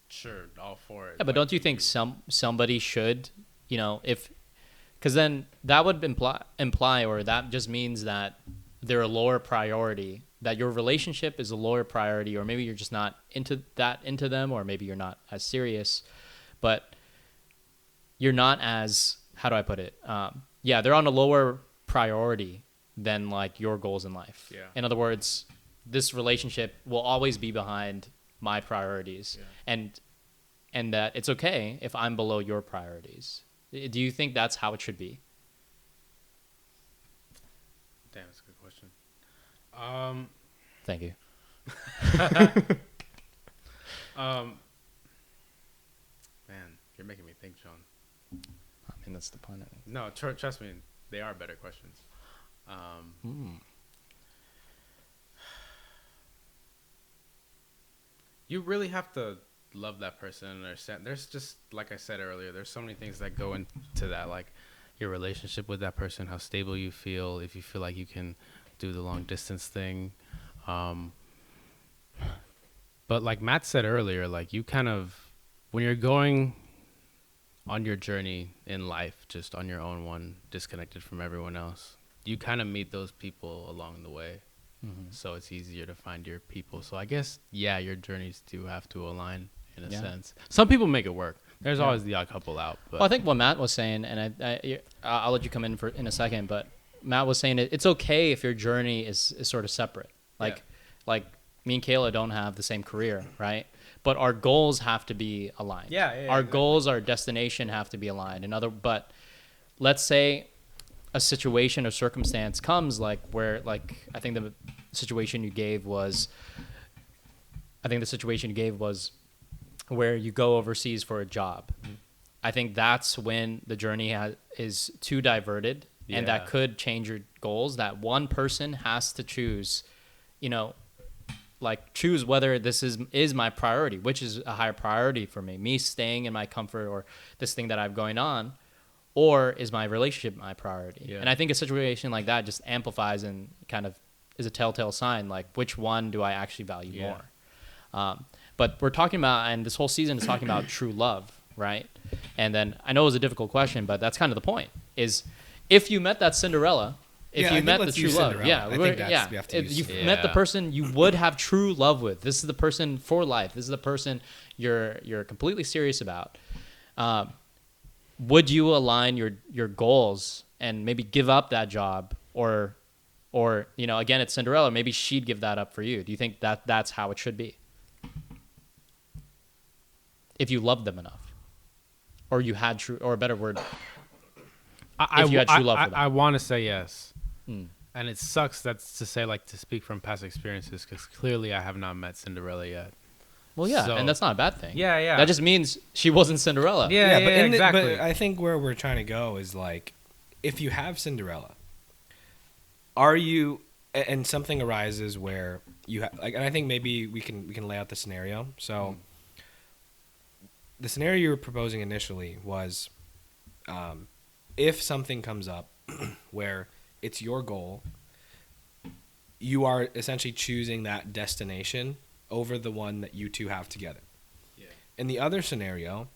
sure, all for it. Yeah, but don't you think somebody should, because then that would imply, or that just means that they're a lower priority, that your relationship is a lower priority, or maybe you're just not into them, or maybe you're not as serious, but you're not as, how do I put it? They're on a lower priority than like your goals in life. Yeah. In other words, this relationship will always be behind my priorities, and that it's okay if I'm below your priorities. Do you think that's how it should be? Damn, that's a good question. Thank you. Man, you're making me think, John. I mean, that's the point. No, trust me, they are better questions. You really have to love that person and understand. There's just, like I said earlier, there's so many things that go into that, like your relationship with that person, how stable you feel, if you feel like you can do the long distance thing. But like Matt said earlier, like you kind of, when you're going on your journey in life, just on your own one, disconnected from everyone else, you kind of meet those people along the way. So it's easier to find your people. So I guess, your journeys do have to align in a sense. Some people make it work. There's always the odd couple out. But. Well, I think what Matt was saying, and I'll let you come in in a second, but Matt was saying it's okay if your journey is sort of separate. Like me and Kayla don't have the same career, right? But our goals have to be aligned. Our goals, our destination have to be aligned. But let's say a situation or circumstance comes I think the situation you gave was where you go overseas for a job. I think that's when the journey is too diverted, and that could change your goals. That one person has to choose, choose whether this is my priority, which is a higher priority for me staying in my comfort or this thing that I have going on, or is my relationship my priority? Yeah. And I think a situation like that just amplifies and kind of is a telltale sign, like which one do I actually value more? But we're talking about, and this whole season is talking about true love, right? And then I know it was a difficult question, but that's kind of the point, is if you met that Cinderella, if you met the true love, we have you met the person you would have true love with. This is the person for life. This is the person you're completely serious about. Would you align your goals and maybe give up that job, or again, it's Cinderella, maybe she'd give that up for you? Do you think that's how it should be? If you loved them enough, or you had true, or a better word, if you had true love for them. I want to say yes. And it sucks to speak from past experiences, because clearly I have not met Cinderella yet. Well, and that's not a bad thing. Yeah. That just means she wasn't Cinderella. Yeah, exactly. But I think where we're trying to go is like, if you have Cinderella, are you, and something arises where you have, like, and I think maybe we can lay out the scenario. So the scenario you were proposing initially was, if something comes up where it's your goal, you are essentially choosing that destination over the one that you two have together. Yeah. In the other scenario,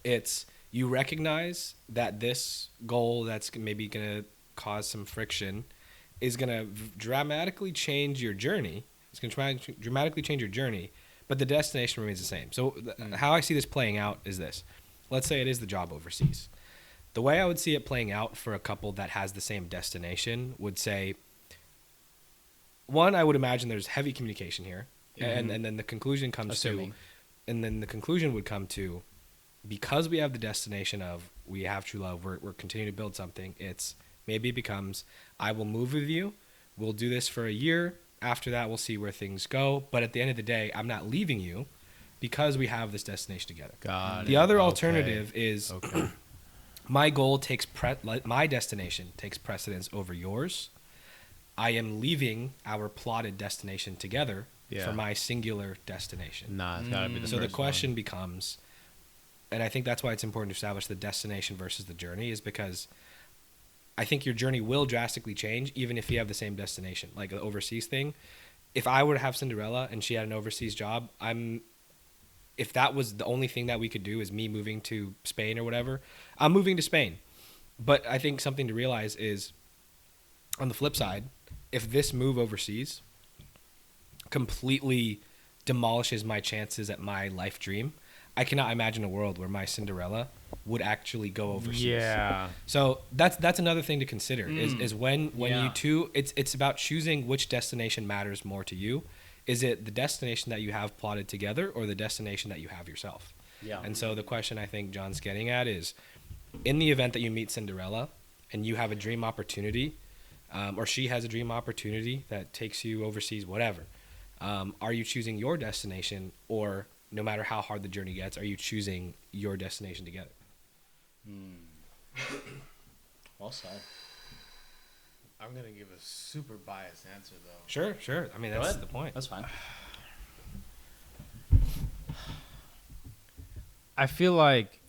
it's you recognize that this goal that's maybe going to cause some friction is going to dramatically change your journey. It's going to dramatically change your journey, but the destination remains the same. So how I see this playing out is this. Let's say it is the job overseas. The way I would see it playing out for a couple that has the same destination would say, one, I would imagine there's heavy communication here, and then the conclusion comes Assuming. and then the conclusion would come to, because we have the destination of we have true love, we're continuing to build something. It's maybe it becomes, I will move with you, we'll do this for a year. After that, we'll see where things go. But at the end of the day, I'm not leaving you because we have this destination together. The other alternative is my goal takes my destination takes precedence over yours. I am leaving our plotted destination together for my singular destination. Nah, it's gotta be the So the first question becomes, and I think that's why it's important to establish the destination versus the journey, is because I think your journey will drastically change even if you have the same destination. Like the overseas thing, if I were to have Cinderella and she had an overseas job, if that was the only thing that we could do is me moving to Spain or whatever, I'm moving to Spain. But I think something to realize is, on the flip side, if this move overseas completely demolishes my chances at my life dream, I cannot imagine a world where my Cinderella would actually go overseas. Yeah. So that's another thing to consider is when Yeah. you two, it's about choosing which destination matters more to you. Is it the destination that you have plotted together or the destination that you have yourself? Yeah. And so the question I think John's getting at is, in the event that you meet Cinderella and you have a dream opportunity, or she has a dream opportunity that takes you overseas, whatever, are you choosing your destination, or no matter how hard the journey gets, are you choosing your destination together? Well said. I'm gonna give a super biased answer though. Sure. I mean, Go that's ahead. the point. That's fine. I feel like,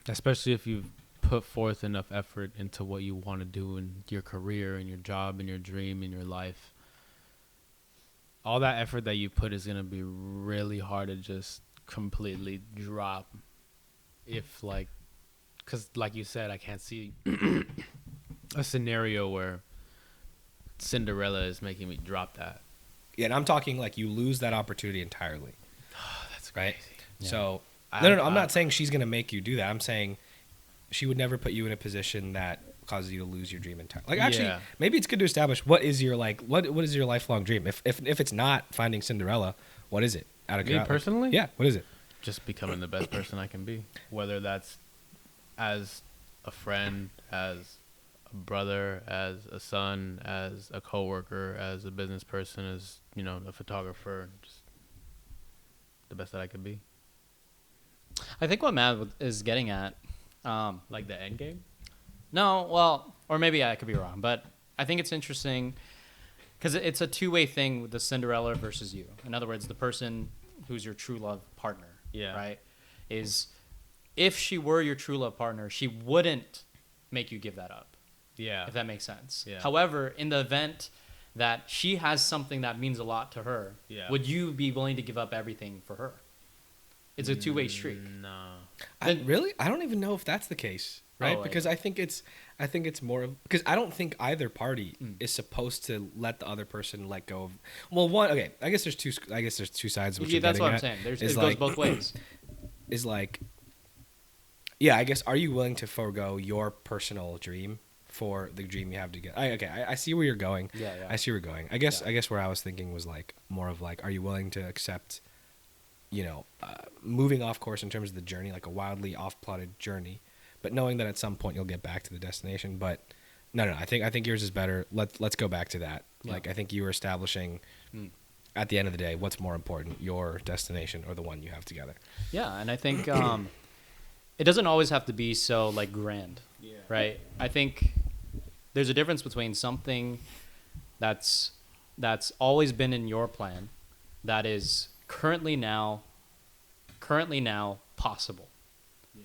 especially if you've put forth enough effort into what you want to do in your career and your job and your dream and your life, all that effort that you put is going to be really hard to just completely drop. If like, because like you said, I can't see a scenario where Cinderella is making me drop that. Yeah, and I'm talking like you lose that opportunity entirely. That's right. Yeah. So no, I'm not saying she's gonna make you do that. I'm saying she would never put you in a position that causes you to lose your dream entirely. Like, actually, Yeah. maybe it's good to establish what is your what is your lifelong dream. If it's not finding Cinderella, what is it? Out of Me curiosity? personally? Yeah. What is it? Just becoming the best person I can be, whether that's as a friend, as a brother, as a son, as a coworker, as a business person, as a photographer, just the best that I could be. I think what Matt is getting at, Like the end game. no, well, or maybe I could be wrong, but I think it's interesting because it's a two-way thing with the Cinderella versus you. In other words, the person who's your true love partner, right, is if she were your true love partner, she wouldn't make you give that up. Yeah. If that makes sense. Yeah. However, in the event that she has something that means a lot to her, would you be willing to give up everything for her? It's a two-way street. No. Really? I don't even know if that's the case, right? Oh, Because I think it's more of, because I don't think either party is supposed to let the other person let go of. Well, one, okay, I guess there's two sides. Of what you're That's what getting I'm at, saying. is It goes both ways. Is like, yeah, I guess, are you willing to forego your personal dream for the dream you have to get? I see where you're going. Yeah. I see where you're going. I guess where I was thinking was like more of like, are you willing to accept, moving off course in terms of the journey, like a wildly off-plotted journey, but knowing that at some point you'll get back to the destination. But no, I think yours is better. Let's go back to that. Yeah. Like, I think you were establishing at the end of the day, what's more important, your destination or the one you have together? Yeah, and I think it doesn't always have to be so like grand, right? I think there's a difference between something that's always been in your plan that is currently now possible. Yeah.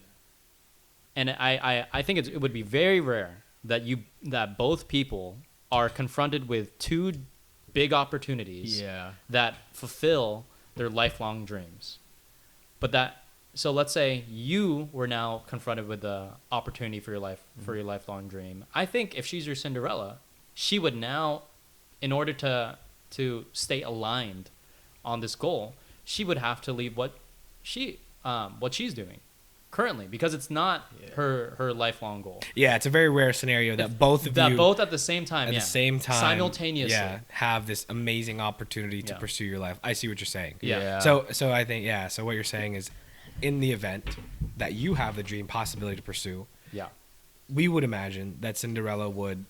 And I think it would be very rare that both people are confronted with two big opportunities that fulfill their lifelong dreams. So let's say you were now confronted with the opportunity for your lifelong dream. I think if she's your Cinderella, she would now, in order to stay aligned on this goal, she would have to leave what she's doing currently, because it's not her lifelong goal. Yeah, it's a very rare scenario that both of you both at the same time simultaneously have this amazing opportunity to pursue your life. I see what you're saying. Yeah. So I think so what you're saying is, in the event that you have the dream possibility to pursue, we would imagine that Cinderella would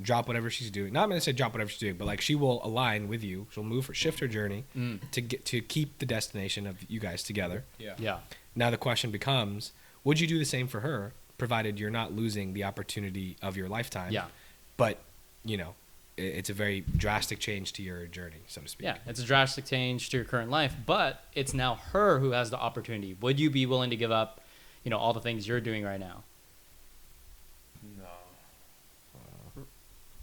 drop whatever she's doing. Not going to say drop whatever she's doing, but like she will align with you. She'll shift her journey to keep the destination of you guys together. Yeah. Now the question becomes, would you do the same for her, provided you're not losing the opportunity of your lifetime? Yeah. But, it's a very drastic change to your journey, so to speak. Yeah, it's a drastic change to your current life, but it's now her who has the opportunity. Would you be willing to give up, all the things you're doing right now? No.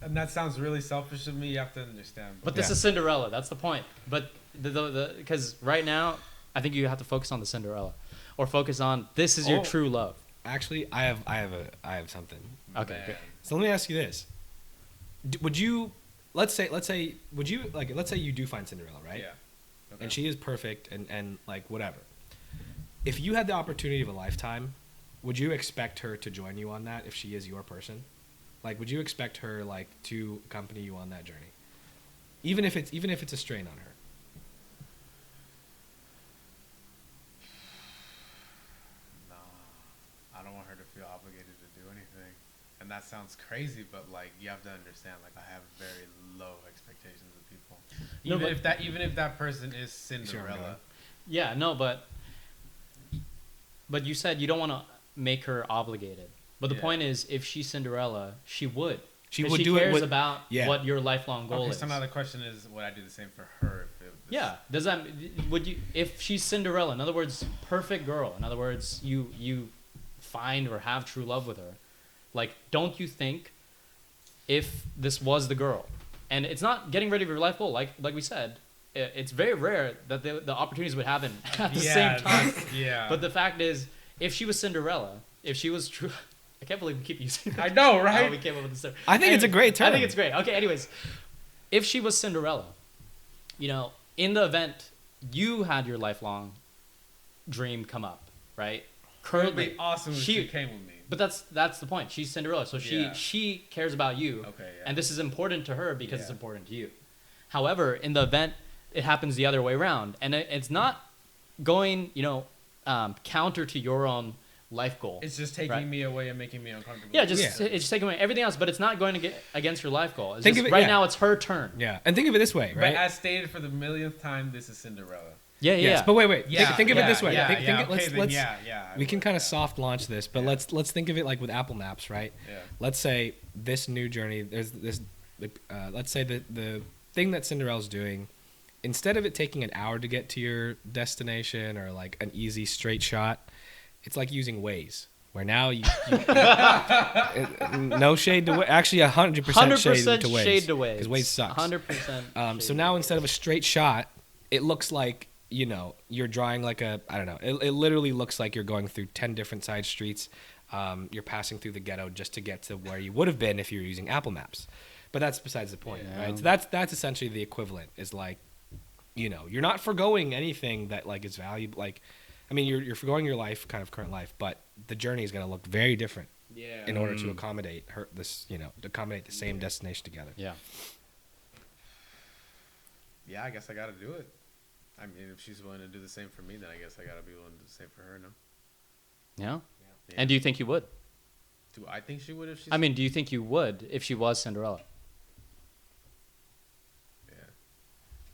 And that sounds really selfish of me. You have to understand. But this is Cinderella. That's the point. But because right now, I think you have to focus on the Cinderella, or focus on this is your true love. Actually, I have something. Okay. Good. So let me ask you this: would you, let's say you do find Cinderella, right? Yeah. Okay. And she is perfect and like whatever. If you had the opportunity of a lifetime, would you expect her to join you on that if she is your person? Like, would you expect her like to accompany you on that journey, even if it's a strain on her? I don't want her to feel obligated to do anything. And that sounds crazy, but like you have to understand, like I have very low expectations of people. Even if that person is Cinderella. Yeah, no, but you said you don't want to make her obligated. But the point is, if she's Cinderella, she would. She cares about what your lifelong goal is. So now the question is, would I do the same for her? If she's Cinderella, in other words, perfect girl, in other words, you find or have true love with her, like, don't you think if this was the girl, and it's not getting rid of your life goal, like we said, it's very rare that the opportunities would happen at the same time. Yeah. But the fact is, if she was Cinderella, if she was true, I can't believe we keep using that. I know, right? We came up with this term. I think it's a great term. I think it's great. Okay, anyways, if she was Cinderella, in the event you had your lifelong dream come up, right? Currently, it would be awesome if she came with me. But that's the point. She's Cinderella, so she cares about you, and this is important to her because it's important to you. However, in the event it happens the other way around, and it's not going, counter to your own life goal. It's just taking me away and making me uncomfortable. Yeah, it's just taking away everything else, but it's not going to get against your life goal. Now it's her turn. Yeah, and think of it this way, right? But as stated for the millionth time, this is Cinderella. Yeah. Yes, but wait. Think of it this way. We can kind of soft launch this, but let's think of it like with Apple Maps, right? Yeah. Let's say this new journey. There's this. Let's say the thing that Cinderella's doing, instead of it taking an hour to get to your destination or like an easy straight shot, it's like using Waze, where now you no shade to Waze. Actually, 100% shade to Waze. Because Waze sucks. 100%. So now instead of a straight shot, it looks like, you're drawing like I don't know. It literally looks like you're going through 10 different side streets. You're passing through the ghetto just to get to where you would have been if you were using Apple Maps. But that's besides the point, right? So that's essentially the equivalent. Is like, you're not forgoing anything that like is valuable. Like, I mean, you're forgoing your life, kind of current life, but the journey is going to look very different. Yeah. In order to accommodate her, to accommodate the same destination together. Yeah. Yeah, I guess I got to do it. I mean, if she's willing to do the same for me, then I guess I got to be willing to do the same for her, no? Yeah. And do you think you would? Do I think she would if she's... I mean, do you think you would if she was Cinderella? Yeah.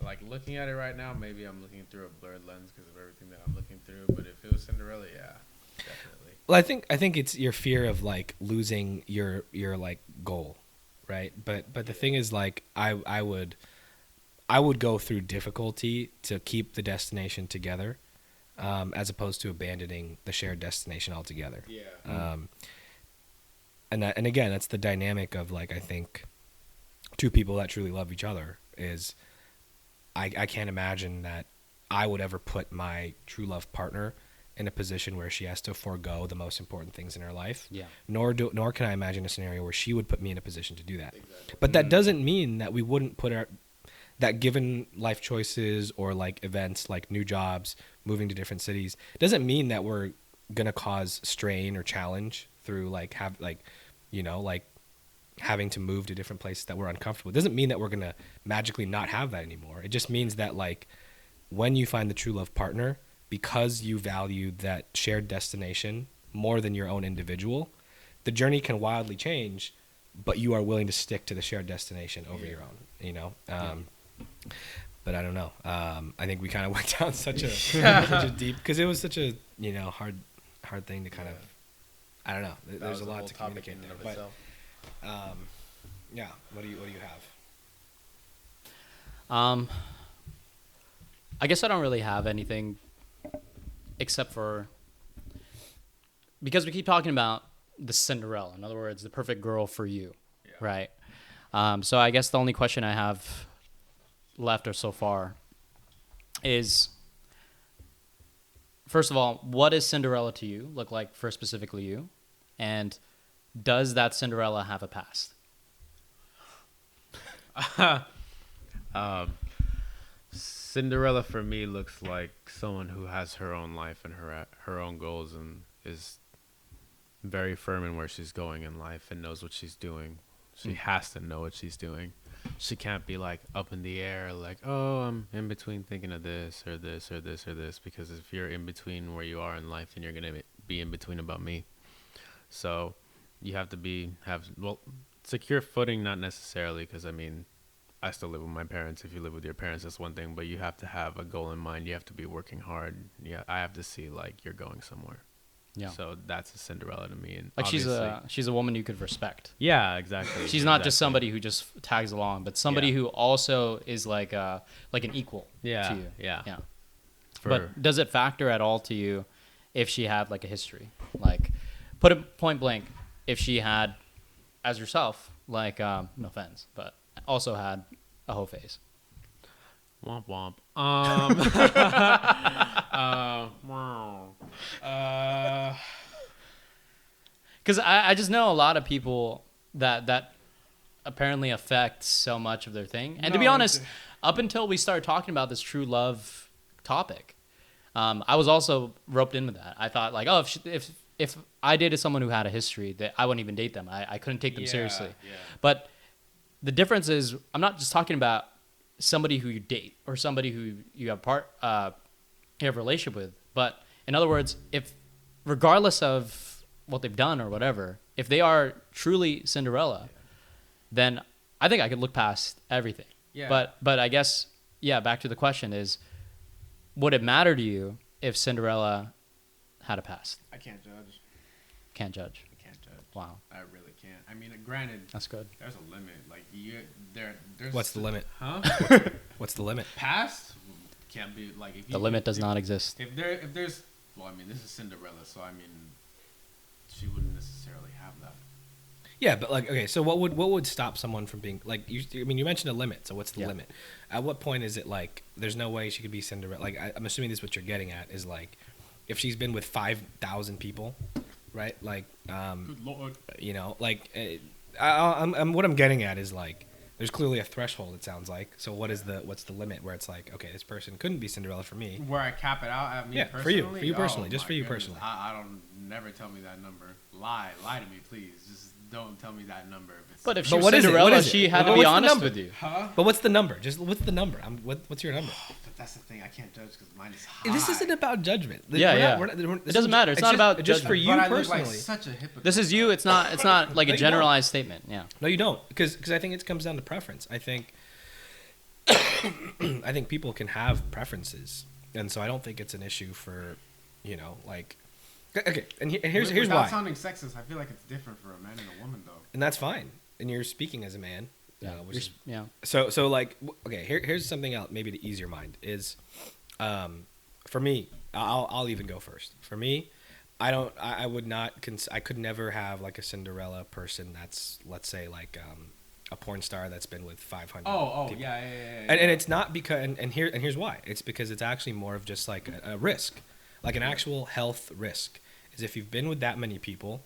Like, looking at it right now, maybe I'm looking through a blurred lens because of everything that I'm looking through. But if it was Cinderella, yeah, definitely. Well, I think it's your fear of like losing your like goal, right? But the thing is, like, I would go through difficulty to keep the destination together, as opposed to abandoning the shared destination altogether. Yeah. And again, that's the dynamic of, like, I think two people that truly love each other is, I can't imagine that I would ever put my true love partner in a position where she has to forego the most important things in her life. Yeah. Nor can I imagine a scenario where she would put me in a position to do that. Exactly. But that doesn't mean that we wouldn't put that given life choices or, like, events like new jobs, moving to different cities, it doesn't mean that we're gonna cause strain or challenge through, like, having to move to different places that we're uncomfortable. It doesn't mean that we're gonna magically not have that anymore. It just means that, like, when you find the true love partner, because you value that shared destination more than your own individual, the journey can wildly change, but you are willing to stick to the shared destination over your own, you know? But I don't know. I think we kind of went down such a deep, because it was such a, hard thing to kind of, I don't know. There's a lot to communicate there. But yeah, what do you have? I guess I don't really have anything except for, because we keep talking about the Cinderella, in other words, the perfect girl for you, right? So I guess the only question I have left or so far is, first of all, what does Cinderella to you look like for specifically you? And does that Cinderella have a past? Cinderella for me looks like someone who has her own life and her own goals and is very firm in where she's going in life and knows what she's doing. She has to know what she's doing. She can't be, like, up in the air, like, oh, I'm in between thinking of this or this or this or this, because if you're in between where you are in life, then you're going to be in between about me. So you have to have secure footing, not necessarily, because, I mean, I still live with my parents. If you live with your parents, that's one thing, but you have to have a goal in mind. You have to be working hard. Yeah, I have to see, like, you're going somewhere. Yeah. So that's a Cinderella to me. And like, she's a woman you could respect. Yeah, exactly. She's not just somebody who just tags along, but somebody who also is like an equal to you. Yeah. But does it factor at all to you if she had, like, a history? Like, put it point blank, if she had, as yourself, like, no offense, but also had a hoe face. Womp womp. Because I just know a lot of people that apparently affects so much of their thing. And to be honest, up until we started talking about this true love topic, I was also roped into that. I thought, like, oh, if I dated someone who had a history, that I wouldn't even date them. I couldn't take them seriously. Yeah. But the difference is, I'm not just talking about somebody who you date or somebody who you have a relationship with, but in other words, if regardless of what they've done or whatever, if they are truly Cinderella, then I think I could look past everything. Yeah. But I guess, back to the question is, would it matter to you if Cinderella had a past? I can't judge. Can't judge. I can't judge. Wow. I really can't. I mean, granted, that's good. There's a limit. Like, there's. What's the limit? Huh? What's the limit? Past can't be like. If the limit does not exist. If there's, well, I mean, this is Cinderella, so I mean, she wouldn't necessarily have that. Yeah, but, like, okay, so what would stop someone from being, like, you mentioned a limit, so what's the limit? At what point is it, like, there's no way she could be Cinderella? Like, I'm assuming this is what you're getting at, is, like, if she's been with 5,000 people, right? Like, good Lord. You know, like, what I'm getting at is, like, there's clearly a threshold, it sounds like. So what's the limit where it's like, okay, this person couldn't be Cinderella for me? Where I cap it out at me personally? For you personally, just for you personally. I don't, never tell me that number. Lie to me, please. Just don't tell me that number. But if she was Cinderella, she had to be honest with you. Huh? But what's the number? Just what's the number? What's your number? But that's the thing. I can't judge because mine is high. This isn't about judgment. It doesn't matter. It's not about just for you but personally. I look like such a hypocrite. This is you. It's not like a generalized statement. Yeah. No, you don't. Because I think it comes down to preference. I think people can have preferences, and so I don't think it's an issue for, like. Okay, and here's why. Without sounding sexist, I feel like it's different for a man and a woman, though. And that's fine. and you're speaking as a man. Which is, yeah. So like, okay, here's something else maybe to ease your mind is, for me, I'll even go first. For me, I would not, I could never have like a Cinderella person that's, let's say like, a porn star that's been with 500 people. Yeah. And it's not because, and here's why. It's because it's actually more of just like a risk, like an actual health risk. Is if you've been with that many people,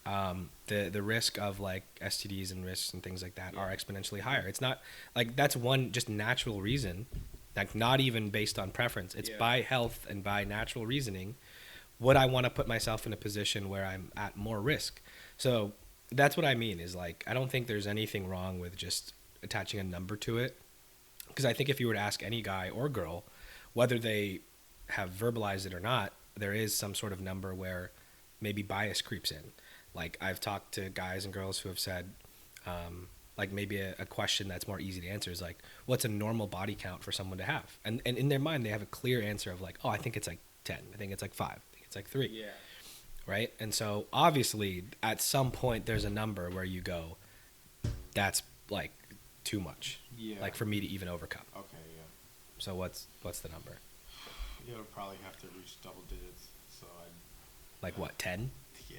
the risk of like STDs and risks and things like that are exponentially higher. It's not like that's one just natural reason, like not even based on preference. It's by health and by natural reasoning. Would I want to put myself in a position where I'm at more risk? So that's what I mean is like, I don't think there's anything wrong with just attaching a number to it. Because I think if you were to ask any guy or girl, whether they have verbalized it or not, there is some sort of number where maybe bias creeps in. Like I've talked to guys and girls who have said, like maybe a question that's more easy to answer is like, what's a normal body count for someone to have? And in their mind, they have a clear answer of like, oh, I think it's like 10. I think it's like 5. I think it's like 3. Yeah. Right. And so obviously at some point there's a number where you go, that's like too much. Yeah. Like for me to even overcome. Okay. Yeah. So what's the number? You'll probably have to reach double digits. So Like what? 10? Yeah.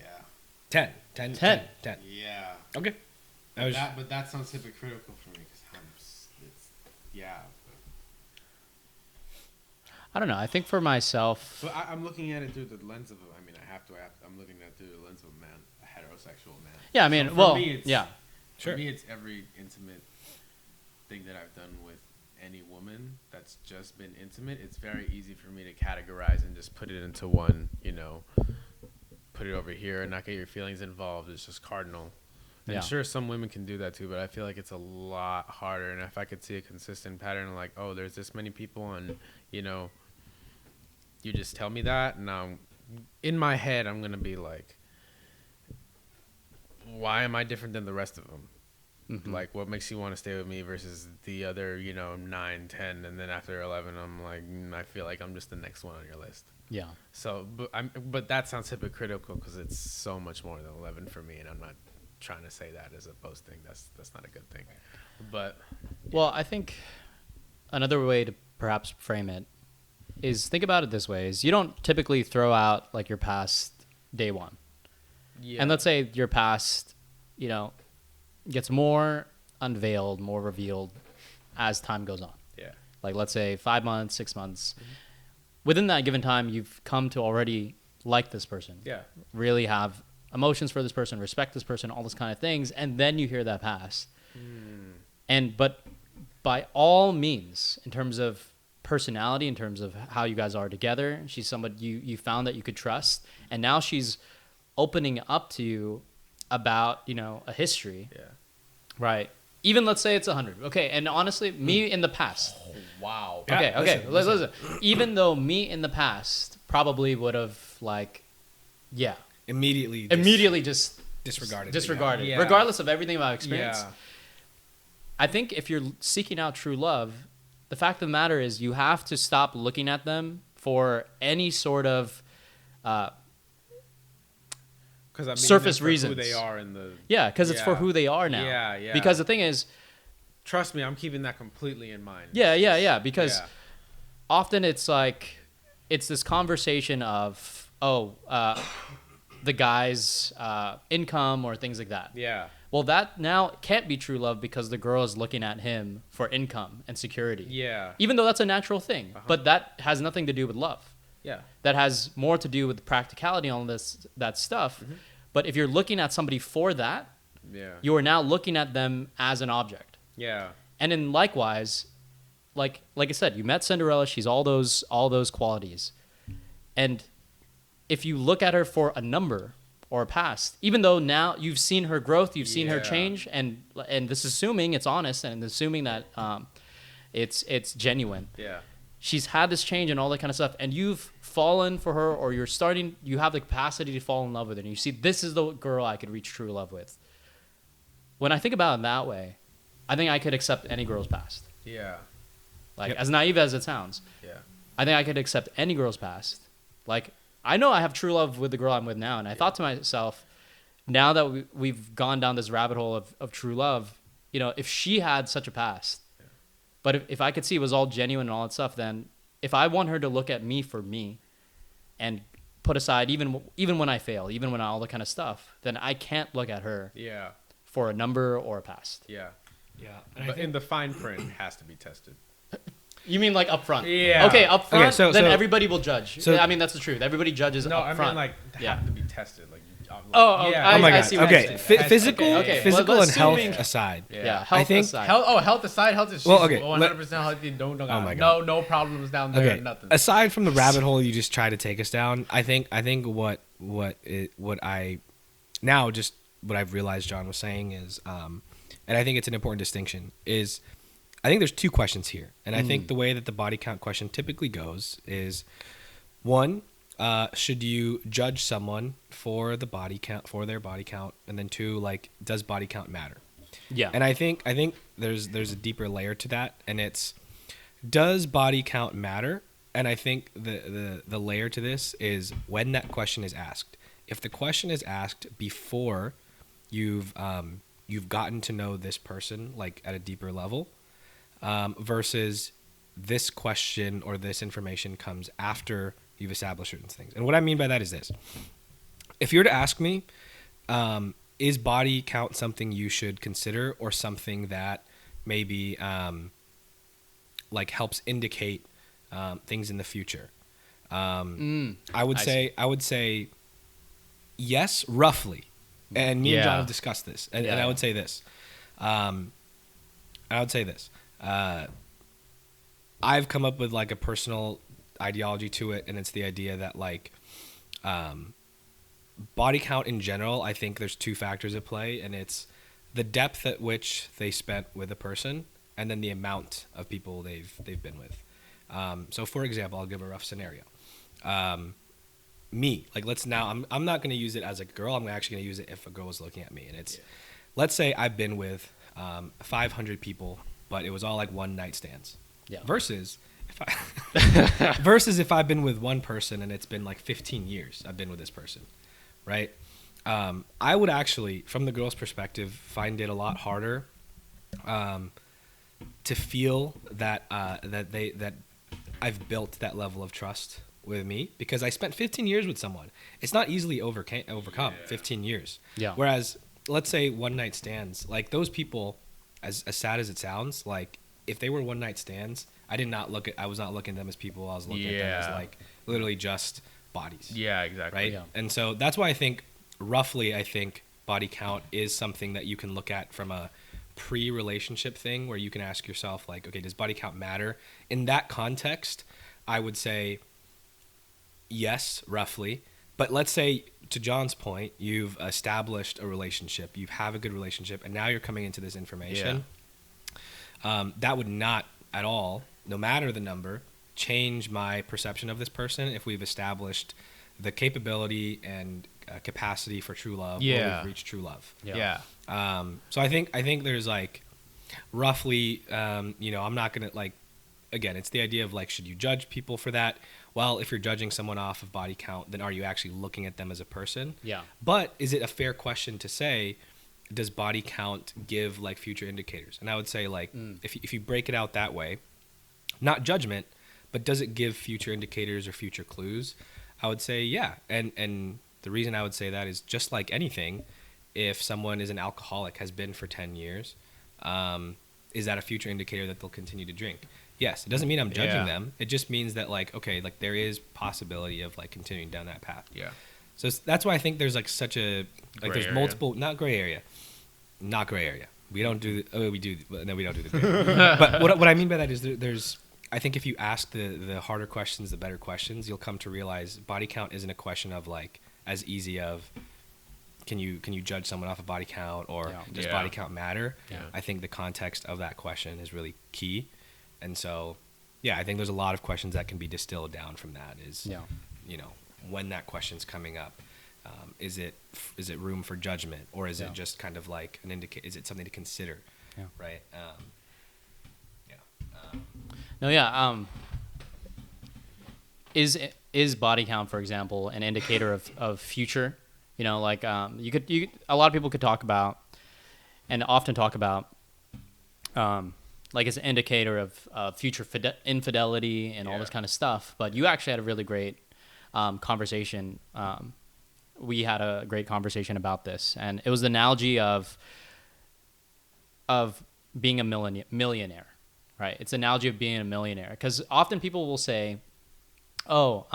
10. 10. Yeah. Okay. But that sounds hypocritical for me because yeah. I don't know. I think for myself, But I'm looking at it through the lens of I'm looking at it through the lens of a man, a heterosexual man. yeah. I mean, So well, me, it's- yeah. Sure. For me, it's every intimate thing that I've done with any woman that's just been intimate. It's very easy for me to categorize and just put it into one, put it over here and not get your feelings involved. It's just cardinal. And Yeah. sure, some women can do that too, but I feel like it's a lot harder. And if I could see a consistent pattern, like, oh, there's this many people and, you just tell me that, and now in my head, I'm going to be like, why am I different than the rest of them? Mhm. Like, what makes you want to stay with me versus the other, 9, 10, and then after 11, I'm like, I feel like I'm just the next one on your list. Yeah. So, but that sounds hypocritical because it's so much more than 11 for me, and I'm not trying to say that as a boasting. That's not a good thing. But Well, I think another way to perhaps frame it is think about it this way: is you don't typically throw out like your past day one, yeah, and let's say your past, gets more unveiled, more revealed as time goes on. yeah, Like let's say 5 months, 6 months. Within that given time, you've come to already like this person. yeah, Really have emotions for this person, respect this person, all those kind of things, and then you hear that past. But by all means, in terms of personality, in terms of how you guys are together, she's somebody you found that you could trust, and now she's opening up to you about a history, yeah. right? Even let's say it's 100. Okay, and honestly, me in the past. Wow. Okay, Yeah, okay. listen. Listen. Even though me in the past probably would have Immediately just disregarded. disregarded, Yeah. regardless of everything about experience. Yeah. I think if you're seeking out true love, the fact of the matter is you have to stop looking at them for any sort of Because surface reasons. who they are in the. because it's for Yeah. who they are now. Yeah, yeah. Because the thing is, Trust me, I'm keeping that completely in mind. yeah. Because Yeah. often it's like it's this conversation of the guy's income or things like that. Yeah. Well, that now can't be true love because the girl is looking at him for income and security. Yeah. Even though that's a natural thing, but that has nothing to do with love. Yeah. That has more to do with practicality on that stuff. Mm-hmm. But if you're looking at somebody for that, Yeah. you are now looking at them as an object. Yeah. And then likewise, like I said, you met Cinderella. She's all those qualities, and if you look at her for a number or a past, even though now you've seen her growth, you've seen her Yeah. change, and this is assuming it's honest and assuming that it's genuine. Yeah. She's had this change and all that kind of stuff, and you've fallen for her, or you have the capacity to fall in love with her, and you see this is the girl I could reach true love with. When I think about it that way, I think I could accept any girl's past. Yeah. As naive as it sounds, Yeah. I think I could accept any girl's past. Like, I know I have true love with the girl I'm with now, and I thought to myself, now that we've gone down this rabbit hole of true love, you know, if she had such a past, but if I could see it was all genuine and all that stuff, then if I want her to look at me for me and put aside even when I fail, even when all that kind of stuff, then I can't look at her Yeah. for a number or a past. Yeah. Yeah. But in the fine print has to be tested. You mean like up front? Yeah. Okay, up front, Okay, so- then so- everybody will judge. so- I mean, that's the truth. Everybody judges No, up I front. mean like Yeah. have to be tested. Like, Oh, yeah. I, Oh my I god. see what you're Okay. saying. Physical, Okay, physical but and health assuming- aside. Yeah, health I think aside. Health aside, health is Well, okay, 100% healthy. Oh my No, God. no problems down there. Okay. Nothing. Aside from the rabbit hole you just try to take us down, I think what I've realized John was saying is, and I think it's an important distinction, is I think there's two questions here, and I think the way that the body count question typically goes is, one, should you judge someone for the body count, for their body count, and then two, like, does body count matter? Yeah. And I think there's a deeper layer to that, and it's, does body count matter? And I think the layer to this is when that question is asked. If the question is asked before you've gotten to know this person, like, at a deeper level, versus this question or this information comes after you've established certain things. And what I mean by that is this: if you were to ask me, is body count something you should consider, or something that maybe like helps indicate things in the future? I would say yes, roughly. And me and John have discussed this, and I would say this. I've come up with like a personal ideology to it, and it's the idea that like body count in general, I think there's two factors at play, and it's the depth at which they spent with a person, and then the amount of people they've been with. So for example, I'll give a rough scenario. Me, like, I'm not going to use it as a girl. I'm actually going to use it if a girl is looking at me, and it's, let's say I've been with 500 people, but it was all like one night stands. Yeah. Versus if I've been with one person and it's been like 15 years I've been with this person, right? I would actually, from the girl's perspective, find it a lot harder to feel that that I've built that level of trust with me, because I spent 15 years with someone. It's not easily overcome. 15 years. Yeah. Whereas, let's say one night stands, like, those people, as sad as it sounds, like, if they were one night stands, I was not looking at them as people. I was looking at them as, like, literally just bodies. Yeah, exactly. Right. Yeah. And so that's why I think body count is something that you can look at from a pre-relationship thing, where you can ask yourself, like, okay, does body count matter? In that context, I would say yes, roughly. But let's say, to John's point, you've established a relationship, you have a good relationship, and now you're coming into this information. That would not at all, no matter the number, change my perception of this person if we've established the capability and capacity for true love, or we've reached true love. Yeah. So I think there's, like, roughly, I'm not gonna, like, again, it's the idea of, like, should you judge people for that? Well, if you're judging someone off of body count, then are you actually looking at them as a person? Yeah. But is it a fair question to say, does body count give, like, future indicators? And I would say, like, if you break it out that way, not judgment, but does it give future indicators or future clues? I would say yeah. And the reason I would say that is, just like anything, if someone is an alcoholic, has been for 10 years, is that a future indicator that they'll continue to drink? Yes. It doesn't mean I'm judging them. It just means that, like, okay, like, there is possibility of, like, continuing down that path. Yeah. So that's why I think there's, like, such a, like, Gray there's area. multiple, not gray area. We don't do, we do, no, we don't do the gray area. But what I mean by that is there's, I think if you ask the harder questions, the better questions, you'll come to realize body count isn't a question of, like, as easy of, can you judge someone off of body count, or does body count matter? Yeah. I think the context of that question is really key. And so, yeah, I think there's a lot of questions that can be distilled down from that. Is, when that question's coming up, is it room for judgment, or is it just kind of like an is it something to consider? Yeah. Right. No, yeah. Is body count, for example, an indicator of future You know, like a lot of people could talk about, and often talk about, like as an indicator of future infidelity and all this kind of stuff. But you actually had a really great conversation. We had a great conversation about this, and it was the analogy of being a millionaire, right? It's an analogy of being a millionaire, because often people will say, "Oh,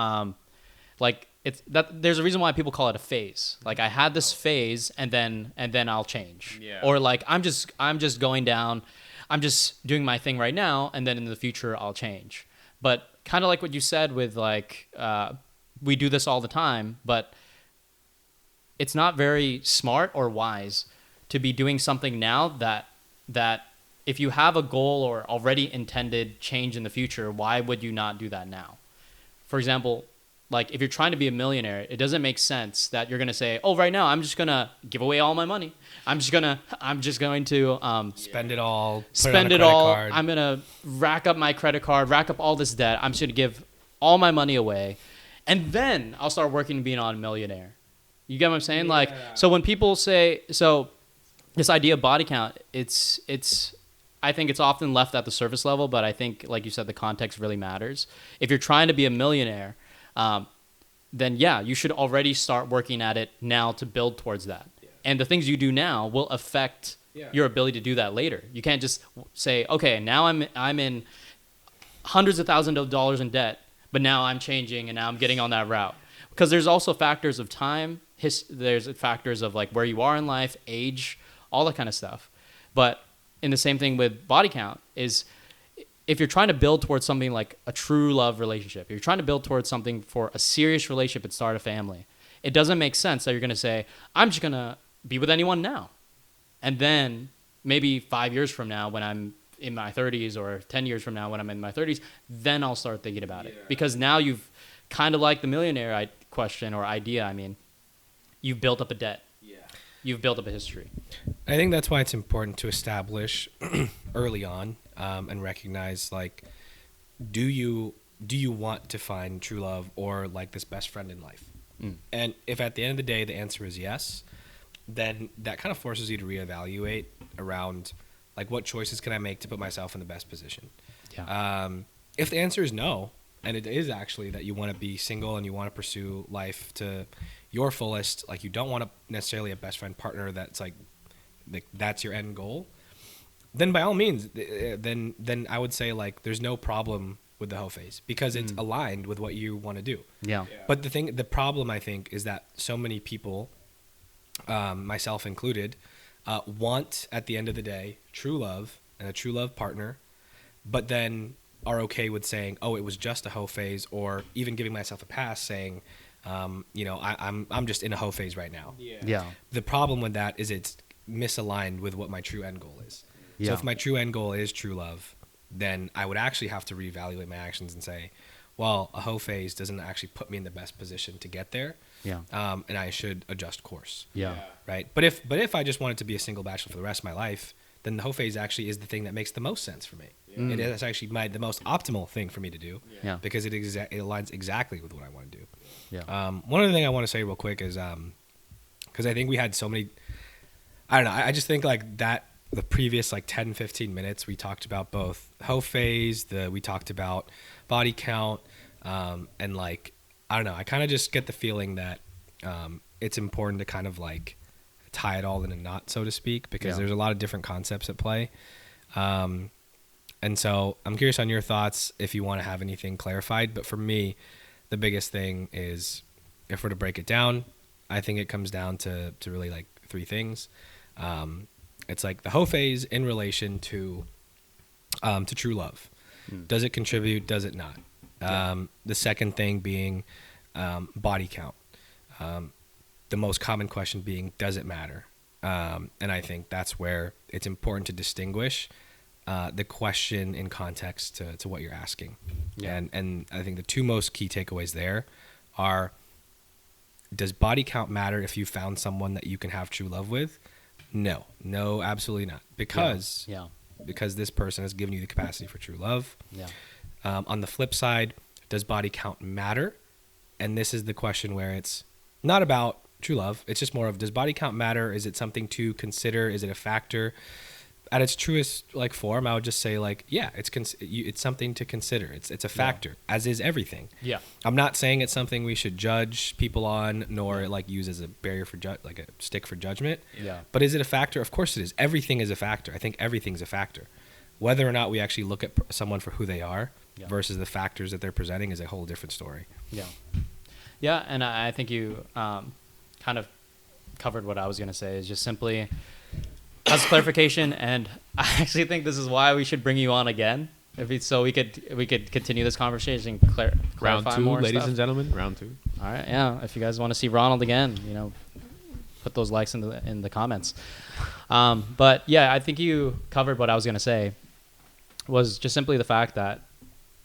like it's that." There's a reason why people call it a phase. Like, I had this phase, and then I'll change. Yeah. Or like I'm just going down. I'm just doing my thing right now, and then in the future I'll change. But kind of like what you said with like, we do this all the time, but it's not very smart or wise to be doing something now that if you have a goal or already intended change in the future, why would you not do that now? For example, like if you're trying to be a millionaire, it doesn't make sense that you're going to say, "Oh, right now I'm just going to give away all my money. I'm just going to Spend it all. spend it all. I'm going to rack up my credit card, rack up all this debt. I'm just going to give all my money away, and then I'll start working and being on a millionaire." You get what I'm saying? Like, so when people say, so this idea of body count, it's I think it's often left at the surface level, but I think, like you said, the context really matters. If you're trying to be a millionaire, then yeah, you should already start working at it now to build towards that. Yeah. And the things you do now will affect your ability to do that later. You can't just say, "Okay, now I'm in hundreds of thousands of dollars in debt, but now I'm changing and now I'm getting on that route." Because there's also factors of time, there's factors of like where you are in life, age, all that kind of stuff. But in the same thing with body count is, if you're trying to build towards something like a true love relationship, if you're trying to build towards something for a serious relationship and start a family, it doesn't make sense that you're going to say, "I'm just going to be with anyone now." And then maybe 5 years from now, when I'm in my 30s, or 10 years from now when I'm in my 30s, then I'll start thinking about it. Because now you've kind of like the millionaire question or idea. I mean, you've built up a debt. Yeah. You've built up a history. I think that's why it's important to establish early on and recognize, like, do you want to find true love or like this best friend in life? And if at the end of the day the answer is yes, then that kind of forces you to reevaluate around like, what choices can I make to put myself in the best position? Yeah. If the answer is no, and it is actually that you want to be single and you want to pursue life to your fullest, like you don't want necessarily a best friend partner that's like that's your end goal, then by all means, then I would say like there's no problem with the hoe phase, because it's aligned with what you want to do. Yeah. But the problem I think is that so many people, myself included, want at the end of the day true love and a true love partner, but then are okay with saying, "Oh, it was just a hoe phase," or even giving myself a pass, saying, I'm just in a hoe phase right now. Yeah. The problem with that is it's misaligned with what my true end goal is. Yeah. So if my true end goal is true love, then I would actually have to reevaluate my actions and say, well, a hoe phase doesn't actually put me in the best position to get there. Yeah. And I should adjust course. Yeah. Right. But if I just wanted to be a single bachelor for the rest of my life, then the hoe phase actually is the thing that makes the most sense for me. Yeah. It is actually the most optimal thing for me to do. Yeah. Because it aligns exactly with what I want to do. Yeah. One other thing I want to say real quick is, because I think we had so many, I don't know, I just think like that the previous like 10, 15 minutes, we talked about both hoe phase, we talked about body count, and like, I don't know, I kind of just get the feeling that it's important to kind of like tie it all in a knot, so to speak, because there's a lot of different concepts at play. And so I'm curious on your thoughts if you want to have anything clarified. But for me, the biggest thing is, if we're to break it down, I think it comes down to really like three things. It's like the hoe phase in relation to true love. Does it contribute? Does it not? The second thing being body count. The most common question being, does it matter? And I think that's where it's important to distinguish the question in context to what you're asking. Yeah. And I think the two most key takeaways there are, does body count matter if you found someone that you can have true love with? No, absolutely not. Because this person has given you the capacity for true love. Yeah. On the flip side, does body count matter? And this is the question where it's not about true love. It's just more of, does body count matter? Is it something to consider? Is it a factor? At its truest like form, I would just say like, yeah, it's something to consider. It's a factor, as is everything. Yeah. I'm not saying it's something we should judge people on, nor like use as a barrier for like a stick for judgment. Yeah. But is it a factor? Of course it is. Everything is a factor. I think everything's a factor. Whether or not we actually look at someone for who they are versus the factors that they're presenting is a whole different story. Yeah. Yeah, and I think you kind of covered what I was going to say, is just simply as clarification, and I actually think this is why we should bring you on again, so we could continue this conversation, clarify Round 2, more ladies stuff. and gentlemen, round 2. All right, yeah. If you guys want to see Ronald again, put those likes in the comments. But yeah, I think you covered what I was gonna say. Was just simply the fact that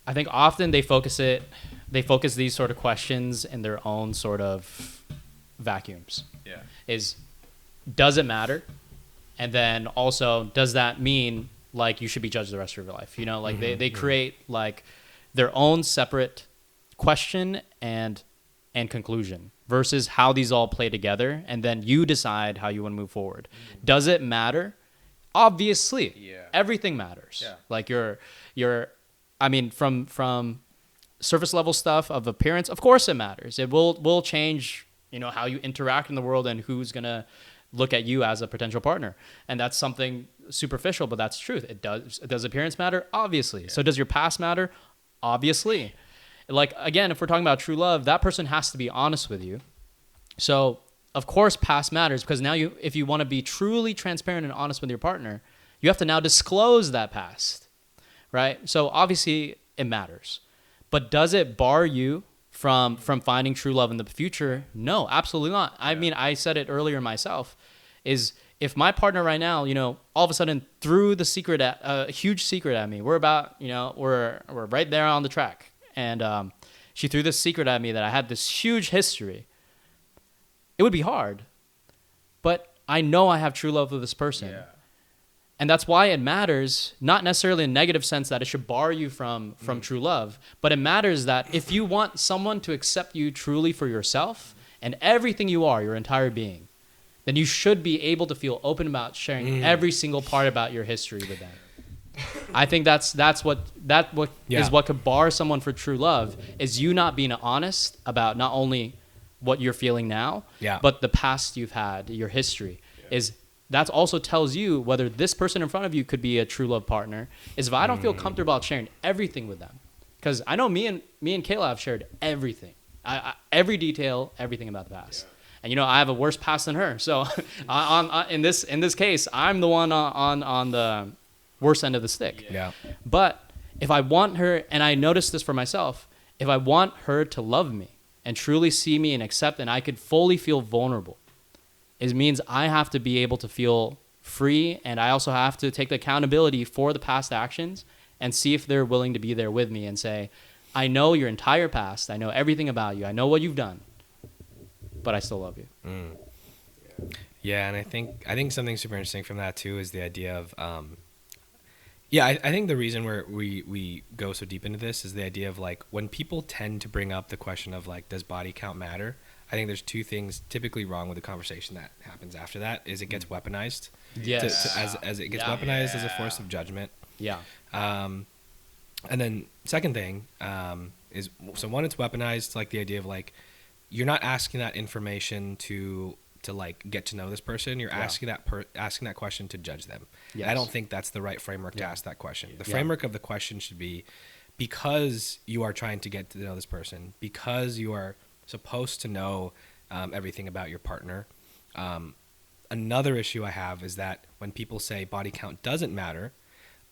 I think often they focus these sort of questions in their own sort of vacuums. Yeah. Does it matter? And then also, does that mean like you should be judged the rest of your life? Like they create like their own separate question and conclusion versus how these all play together, and then you decide how you want to move forward. Does it matter? Obviously, everything matters. Yeah. Like from surface level stuff of appearance, of course it matters. It will change, how you interact in the world and who's gonna look at you as a potential partner. And that's something superficial, but that's truth. It does. Does appearance matter? Obviously. Yeah. So does your past matter? Obviously. Like, again, if we're talking about true love, that person has to be honest with you. So of course past matters, because now if you want to be truly transparent and honest with your partner, you have to now disclose that past, right? So obviously it matters, but does it bar you from finding true love in the future? No, absolutely not. Yeah. I mean, I said it earlier myself, is if my partner right now, all of a sudden threw the secret a huge secret at me, we're right there on the track, and she threw this secret at me that I had this huge history, it would be hard, but I know I have true love with this person. Yeah. And that's why it matters, not necessarily in a negative sense that it should bar you from true love, but it matters that if you want someone to accept you truly for yourself and everything you are, your entire being, then you should be able to feel open about sharing every single part about your history with them. I think that's what is what could bar someone for true love, is you not being honest about not only what you're feeling now, but the past you've had, your history. That also tells you whether this person in front of you could be a true love partner. Is if I don't feel comfortable about sharing everything with them, because I know me and Kayla have shared everything, every detail, everything about the past. And I have a worse past than her. So in this case, I'm the one on the worst end of the stick. Yeah. But if I want her, and I noticed this for myself, if I want her to love me and truly see me and accept, and I could fully feel vulnerable, it means I have to be able to feel free, and I also have to take the accountability for the past actions and see if they're willing to be there with me and say, I know your entire past, I know everything about you, I know what you've done, but I still love you. Yeah, and I think something super interesting from that too is the idea of I think the reason we go so deep into this is the idea of like, when people tend to bring up the question of like, does body count matter? I think there's two things typically wrong with the conversation that happens after that. Is it gets weaponized. Yes. As it gets weaponized as a force of judgment. Yeah. And then second thing is, so one, it's weaponized, like the idea of like, you're not asking that information to like get to know this person. You're asking that question to judge them. Yes. I don't think that's the right framework to ask that question. The framework of the question should be, because you are trying to get to know this person, because you are supposed to know everything about your partner. Another issue I have is that when people say body count doesn't matter,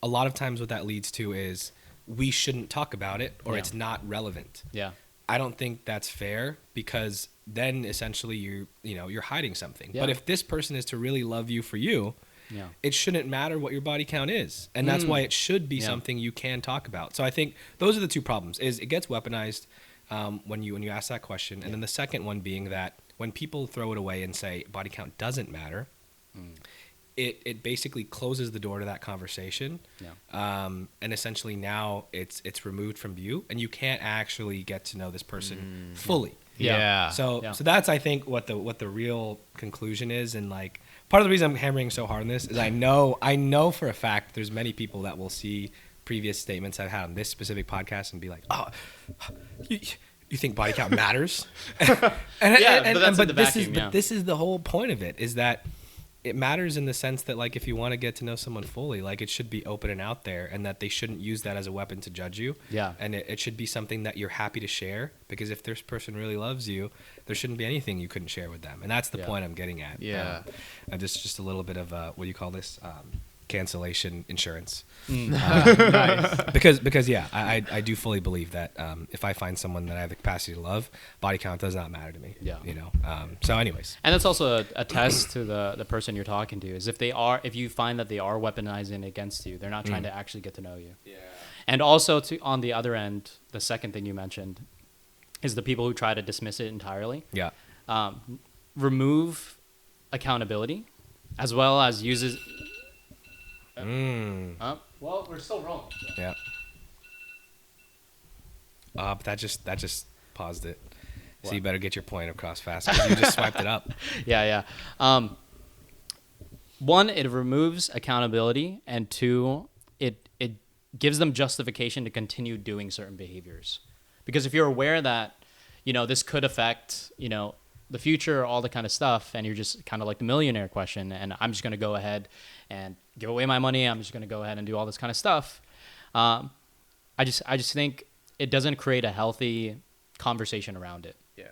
a lot of times what that leads to is we shouldn't talk about it, or it's not relevant. Yeah. I don't think that's fair, because then essentially you're hiding something. Yeah. But if this person is to really love you for you, it shouldn't matter what your body count is. And that's why it should be something you can talk about. So I think those are the two problems, is it gets weaponized when you ask that question. And then the second one being that when people throw it away and say body count doesn't matter, it basically closes the door to that conversation. And essentially now it's removed from view, and you can't actually get to know this person fully. Yeah. So Yeah. so that's I think what the real conclusion is, and like part of the reason I'm hammering so hard on this is I know for a fact there's many people that will see previous statements I've had on this specific podcast and be like, oh, you think body count matters? But that's in the vacuum, yeah. But this is the whole point of it, is that it matters in the sense that, like, if you want to get to know someone fully, like, it should be open and out there, and that they shouldn't use that as a weapon to judge you. Yeah. And it should be something that you're happy to share, because if this person really loves you, there shouldn't be anything you couldn't share with them. And that's the point I'm getting at. Yeah. And just a little bit of, what do you call this? Cancellation insurance. Nice. Because yeah, I do fully believe that if I find someone that I have the capacity to love, body count does not matter to me. Yeah. You know. So anyways. And that's also a test to the person you're talking to, is if you find that they are weaponizing against you, they're not trying to actually get to know you. Yeah. And also on the other end, the second thing you mentioned is the people who try to dismiss it entirely. Yeah. Remove accountability, as well as uses. Well, we're still rolling. So. Yeah. But that just paused it. What? So you better get your point across fast, because you just swiped it up. Yeah. One, it removes accountability, and two, it gives them justification to continue doing certain behaviors. Because if you're aware that, this could affect, the future, all the kind of stuff, and you're just kind of like the millionaire question, and I'm just going to go ahead and give away my money, I'm just going to go ahead and do all this kind of stuff. I just think it doesn't create a healthy conversation around it. Yeah.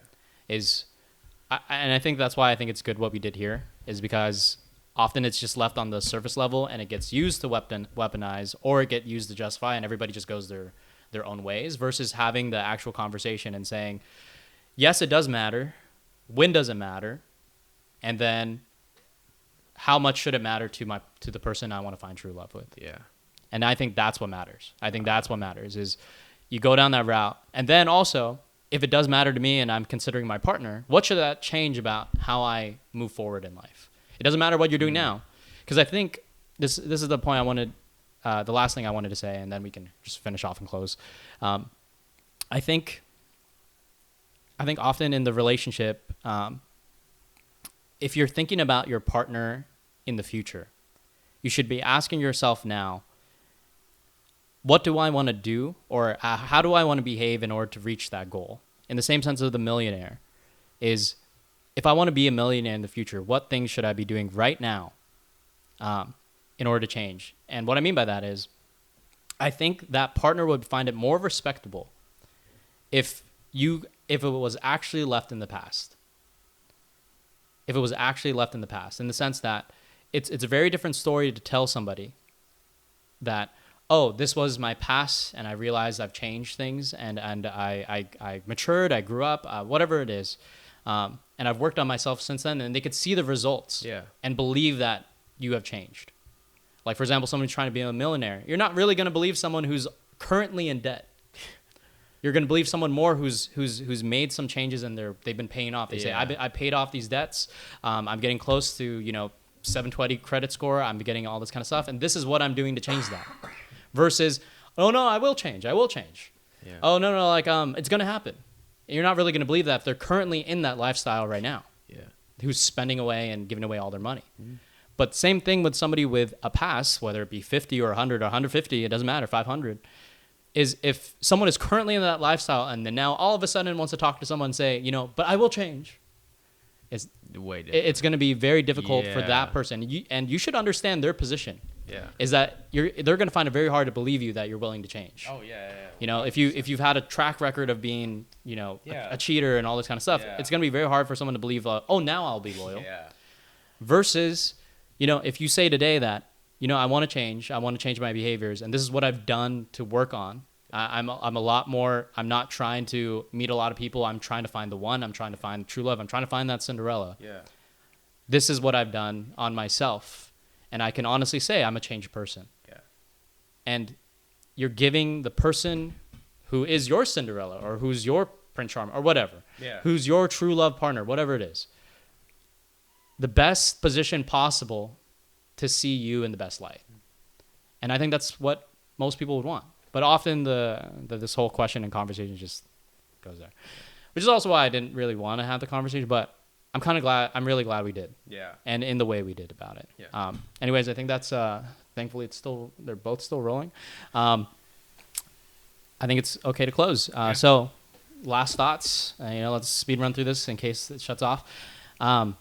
And I think that's why I think it's good what we did here, is because often it's just left on the surface level, and it gets used to weaponize, or it get used to justify, and everybody just goes their own ways, versus having the actual conversation and saying, yes, it does matter. When does it matter? And then how much should it matter to the person I want to find true love with? Yeah. And I think that's what matters. I think that's what matters, is you go down that route. And then also, if it does matter to me and I'm considering my partner, what should that change about how I move forward in life? It doesn't matter what you're doing now. Because I think this is the point I wanted, the last thing I wanted to say, and then we can just finish off and close. I think often in the relationship, if you're thinking about your partner in the future, you should be asking yourself now, what do I want to do, or how do I want to behave in order to reach that goal? In the same sense of the millionaire, is if I want to be a millionaire in the future, what things should I be doing right now in order to change? And what I mean by that is, I think that partner would find it more respectable if it was actually left in the past. If it was actually left in the past, in the sense that it's a very different story to tell somebody that, oh, this was my past, and I realized I've changed things, and I matured, I grew up, whatever it is, and I've worked on myself since then, and they could see the results and believe that you have changed. Like, for example, someone who's trying to be a millionaire, you're not really going to believe someone who's currently in debt. You're going to believe someone more who's made some changes and they've been paying off. They say, I paid off these debts. I'm getting close to 720 credit score. I'm getting all this kind of stuff, and this is what I'm doing to change that. Versus, oh no, I will change. Yeah. Oh no, like it's going to happen. You're not really going to believe that if they're currently in that lifestyle right now. Yeah. Who's spending away and giving away all their money. Mm-hmm. But same thing with somebody with a past, whether it be 50 or 100 or 150, it doesn't matter, 500. Is if someone is currently in that lifestyle and then now all of a sudden wants to talk to someone and say, but I will change. It's going to be very difficult for that person. And you should understand their position. Yeah. Is that they're going to find it very hard to believe you that you're willing to change. Oh yeah. If you've had a track record of being, a cheater and all this kind of stuff, it's going to be very hard for someone to believe, oh, now I'll be loyal. Yeah. Versus, if you say today that, I want to change my behaviors, and this is what I've done to work on. I'm a lot more, I'm not trying to meet a lot of people. I'm trying to find the one. I'm trying to find true love. I'm trying to find that Cinderella. Yeah. This is what I've done on myself. And I can honestly say I'm a changed person. Yeah. And you're giving the person who is your Cinderella, or who's your Prince Charming, or whatever, who's your true love partner, whatever it is, the best position possible to see you in the best light. And I think that's what most people would want. But often this whole question and conversation just goes there. which is also why I didn't really want to have the conversation. But I'm really glad we did. Yeah. And in the way we did about it. Yeah. Anyways, I think that's thankfully they're both still rolling. I think it's okay to close. So last thoughts. Let's speed run through this in case it shuts off. How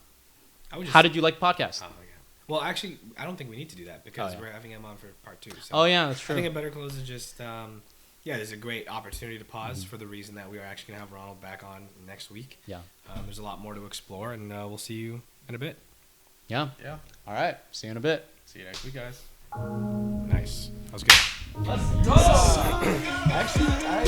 did you like the podcast? Oh, yeah. Well, actually, I don't think we need to do that because we're having him on for part 2. So oh yeah, that's true. I think a better close is just there's a great opportunity to pause for the reason that we are actually gonna have Ronald back on next week. Yeah. There's a lot more to explore, and we'll see you in a bit. Yeah. Yeah. All right. See you in a bit. See you next week, guys. Nice. That was good. Let's go. Actually, I